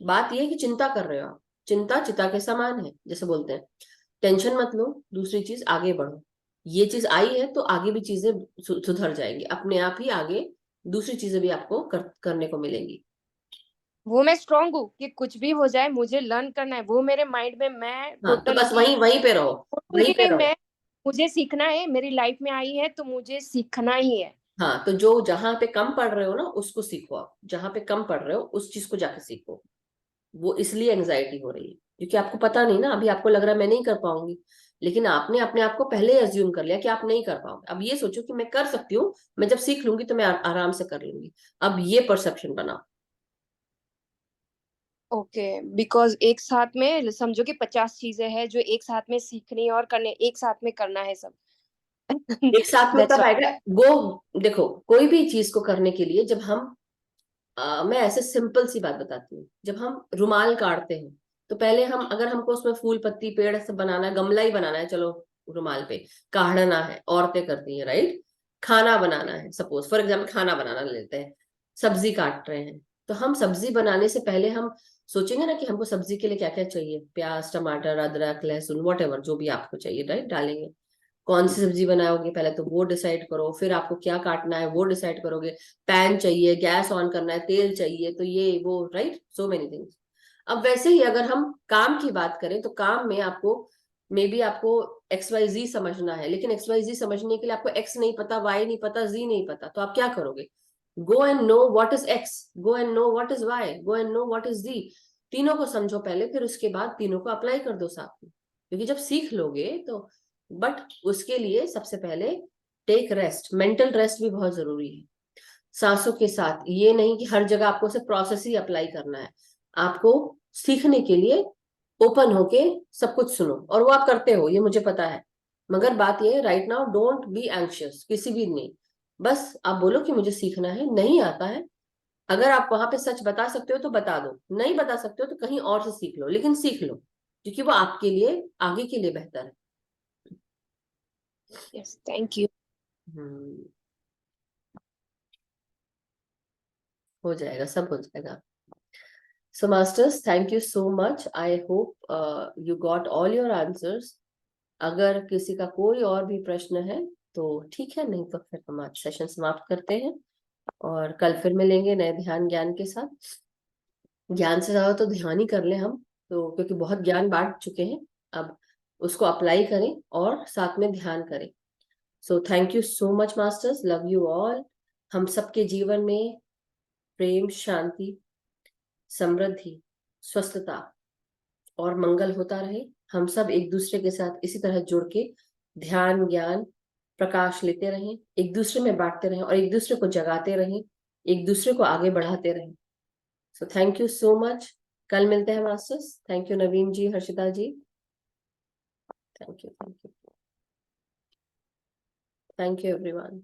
A: बात यह है कि चिंता कर रहे हो आप, चिंता चिता के समान है, जैसे बोलते हैं। टेंशन मत लो, दूसरी चीज, आगे बढ़ो। ये चीज आई है तो आगे भी चीजें सुधर जाएंगी अपने आप ही, आगे दूसरी चीजें भी आपको करने को मिलेंगी।
D: वो मैं स्ट्रांग हूँ कि कुछ भी हो जाए मुझे लर्न करना है, वो मेरे माइंड में मैं
A: हाँ, तो
D: टोटली
A: बस
D: की
A: वहीं वहीं पे रहो, वहीं
D: कि
A: पे
D: नहीं,
A: रहो।
D: मैं मुझे सीखना है, मेरी लाइफ में आई है तो मुझे सीखना ही है।
A: हाँ, तो जो जहां पे कम पढ़ रहे हो ना, उसको सीखो। आप जहां पे कम पढ़ रहे हो उस चीज को जाके सीखो। वो इसलिए एंग्जाइटी हो रही है क्योंकि आपको पता नहीं ना, अभी आपको लग रहा है मैं नहीं कर पाऊंगी, लेकिन आपने अपने आप को पहले एज्यूम कर लिया कि आप नहीं कर पाओगे। अब ये सोचो कि मैं कर सकती हूँ, मैं जब सीख लूंगी तो मैं आराम से कर लूंगी। अब ये परसेप्शन बनाओ,
D: ओके, बिकॉज एक साथ में समझो कि 50 चीजें हैं जो एक साथ में सीखनी है और करने, एक साथ में करना है सब।
A: एक साथ में
D: That's
A: तब
D: why.
A: आएगा। देखो, कोई भी चीज को करने के लिए जब हम मैं ऐसे सिंपल सी बात बताती हूँ, जब हम रुमाल काटते हैं तो पहले हम, अगर हमको उसमें फूल पत्ती पेड़ सब बनाना है, गमला ही बनाना है, चलो रुमाल पे काढ़ना है, औरतें करती हैं, राइट। खाना बनाना है, सपोज फॉर एग्जाम्पल खाना बनाना लेते हैं, सब्जी काट रहे हैं, तो हम सब्जी बनाने से पहले हम सोचेंगे ना कि हमको सब्जी के लिए क्या क्या चाहिए, प्याज टमाटर अदरक लहसुन वॉट एवर जो भी आपको चाहिए, राइट, डालेंगे। कौन सी सब्जी बनाओगे पहले तो वो डिसाइड करो, फिर आपको क्या काटना है वो डिसाइड करोगे, पैन चाहिए, गैस ऑन करना है, तेल चाहिए, तो ये वो, राइट, सो मेनी थिंग्स। अब वैसे ही अगर हम काम की बात करें तो काम में आपको मे बी आपको XYZ समझना है, लेकिन XYZ समझने के लिए आपको X नहीं पता, Y नहीं पता, Z नहीं पता, तो आप क्या करोगे? Go and know what is X, go and know what is Y, go and know what is Z। तीनों को समझो पहले, फिर उसके बाद तीनों को अप्लाई कर दो साथ में, क्योंकि जब सीख लोगे तो, बट उसके लिए सबसे पहले टेक रेस्ट, मेंटल रेस्ट भी बहुत जरूरी है। सांसों के साथ, ये नहीं कि हर जगह आपको सिर्फ प्रोसेस ही अप्लाई करना है, आपको सीखने के लिए ओपन होके सब कुछ सुनो, और वो आप करते हो, ये मुझे पता है। मगर बात ये है, right now don't be anxious, किसी भी नहीं, बस आप बोलो कि मुझे सीखना है, नहीं आता है। अगर आप वहां पे सच बता सकते हो तो बता दो, नहीं बता सकते हो तो कहीं और से सीख लो, लेकिन सीख लो, क्योंकि वो आपके लिए आगे के लिए बेहतर है।
D: Yes, thank you.
A: हम्म, हो जाएगा, सब हो जाएगा। So masters, thank you so much. I hope you got all your answers. अगर किसी का कोई और भी प्रश्न है तो ठीक है, नहीं तो फिर हम आज सेशन समाप्त करते हैं और कल फिर मिलेंगे नए ध्यान ज्ञान के साथ। ज्ञान से ज्यादा तो ध्यान ही कर ले हम तो, क्योंकि बहुत ज्ञान बांट चुके हैं, अब उसको अप्लाई करें और साथ में ध्यान करें। सो thank you so much masters, love you all. हम सबके जीवन में प्रेम, शांति, समृद्धि, स्वस्थता और मंगल होता रहे। हम सब एक दूसरे के साथ इसी तरह जुड़ के ध्यान ज्ञान प्रकाश लेते रहें, एक दूसरे में बांटते रहें और एक दूसरे को जगाते रहें, एक दूसरे को आगे बढ़ाते रहें। So thank you so much. कल मिलते हैं masters. Thank you Naveen ji, Harshita ji, thank you, thank you, thank you everyone.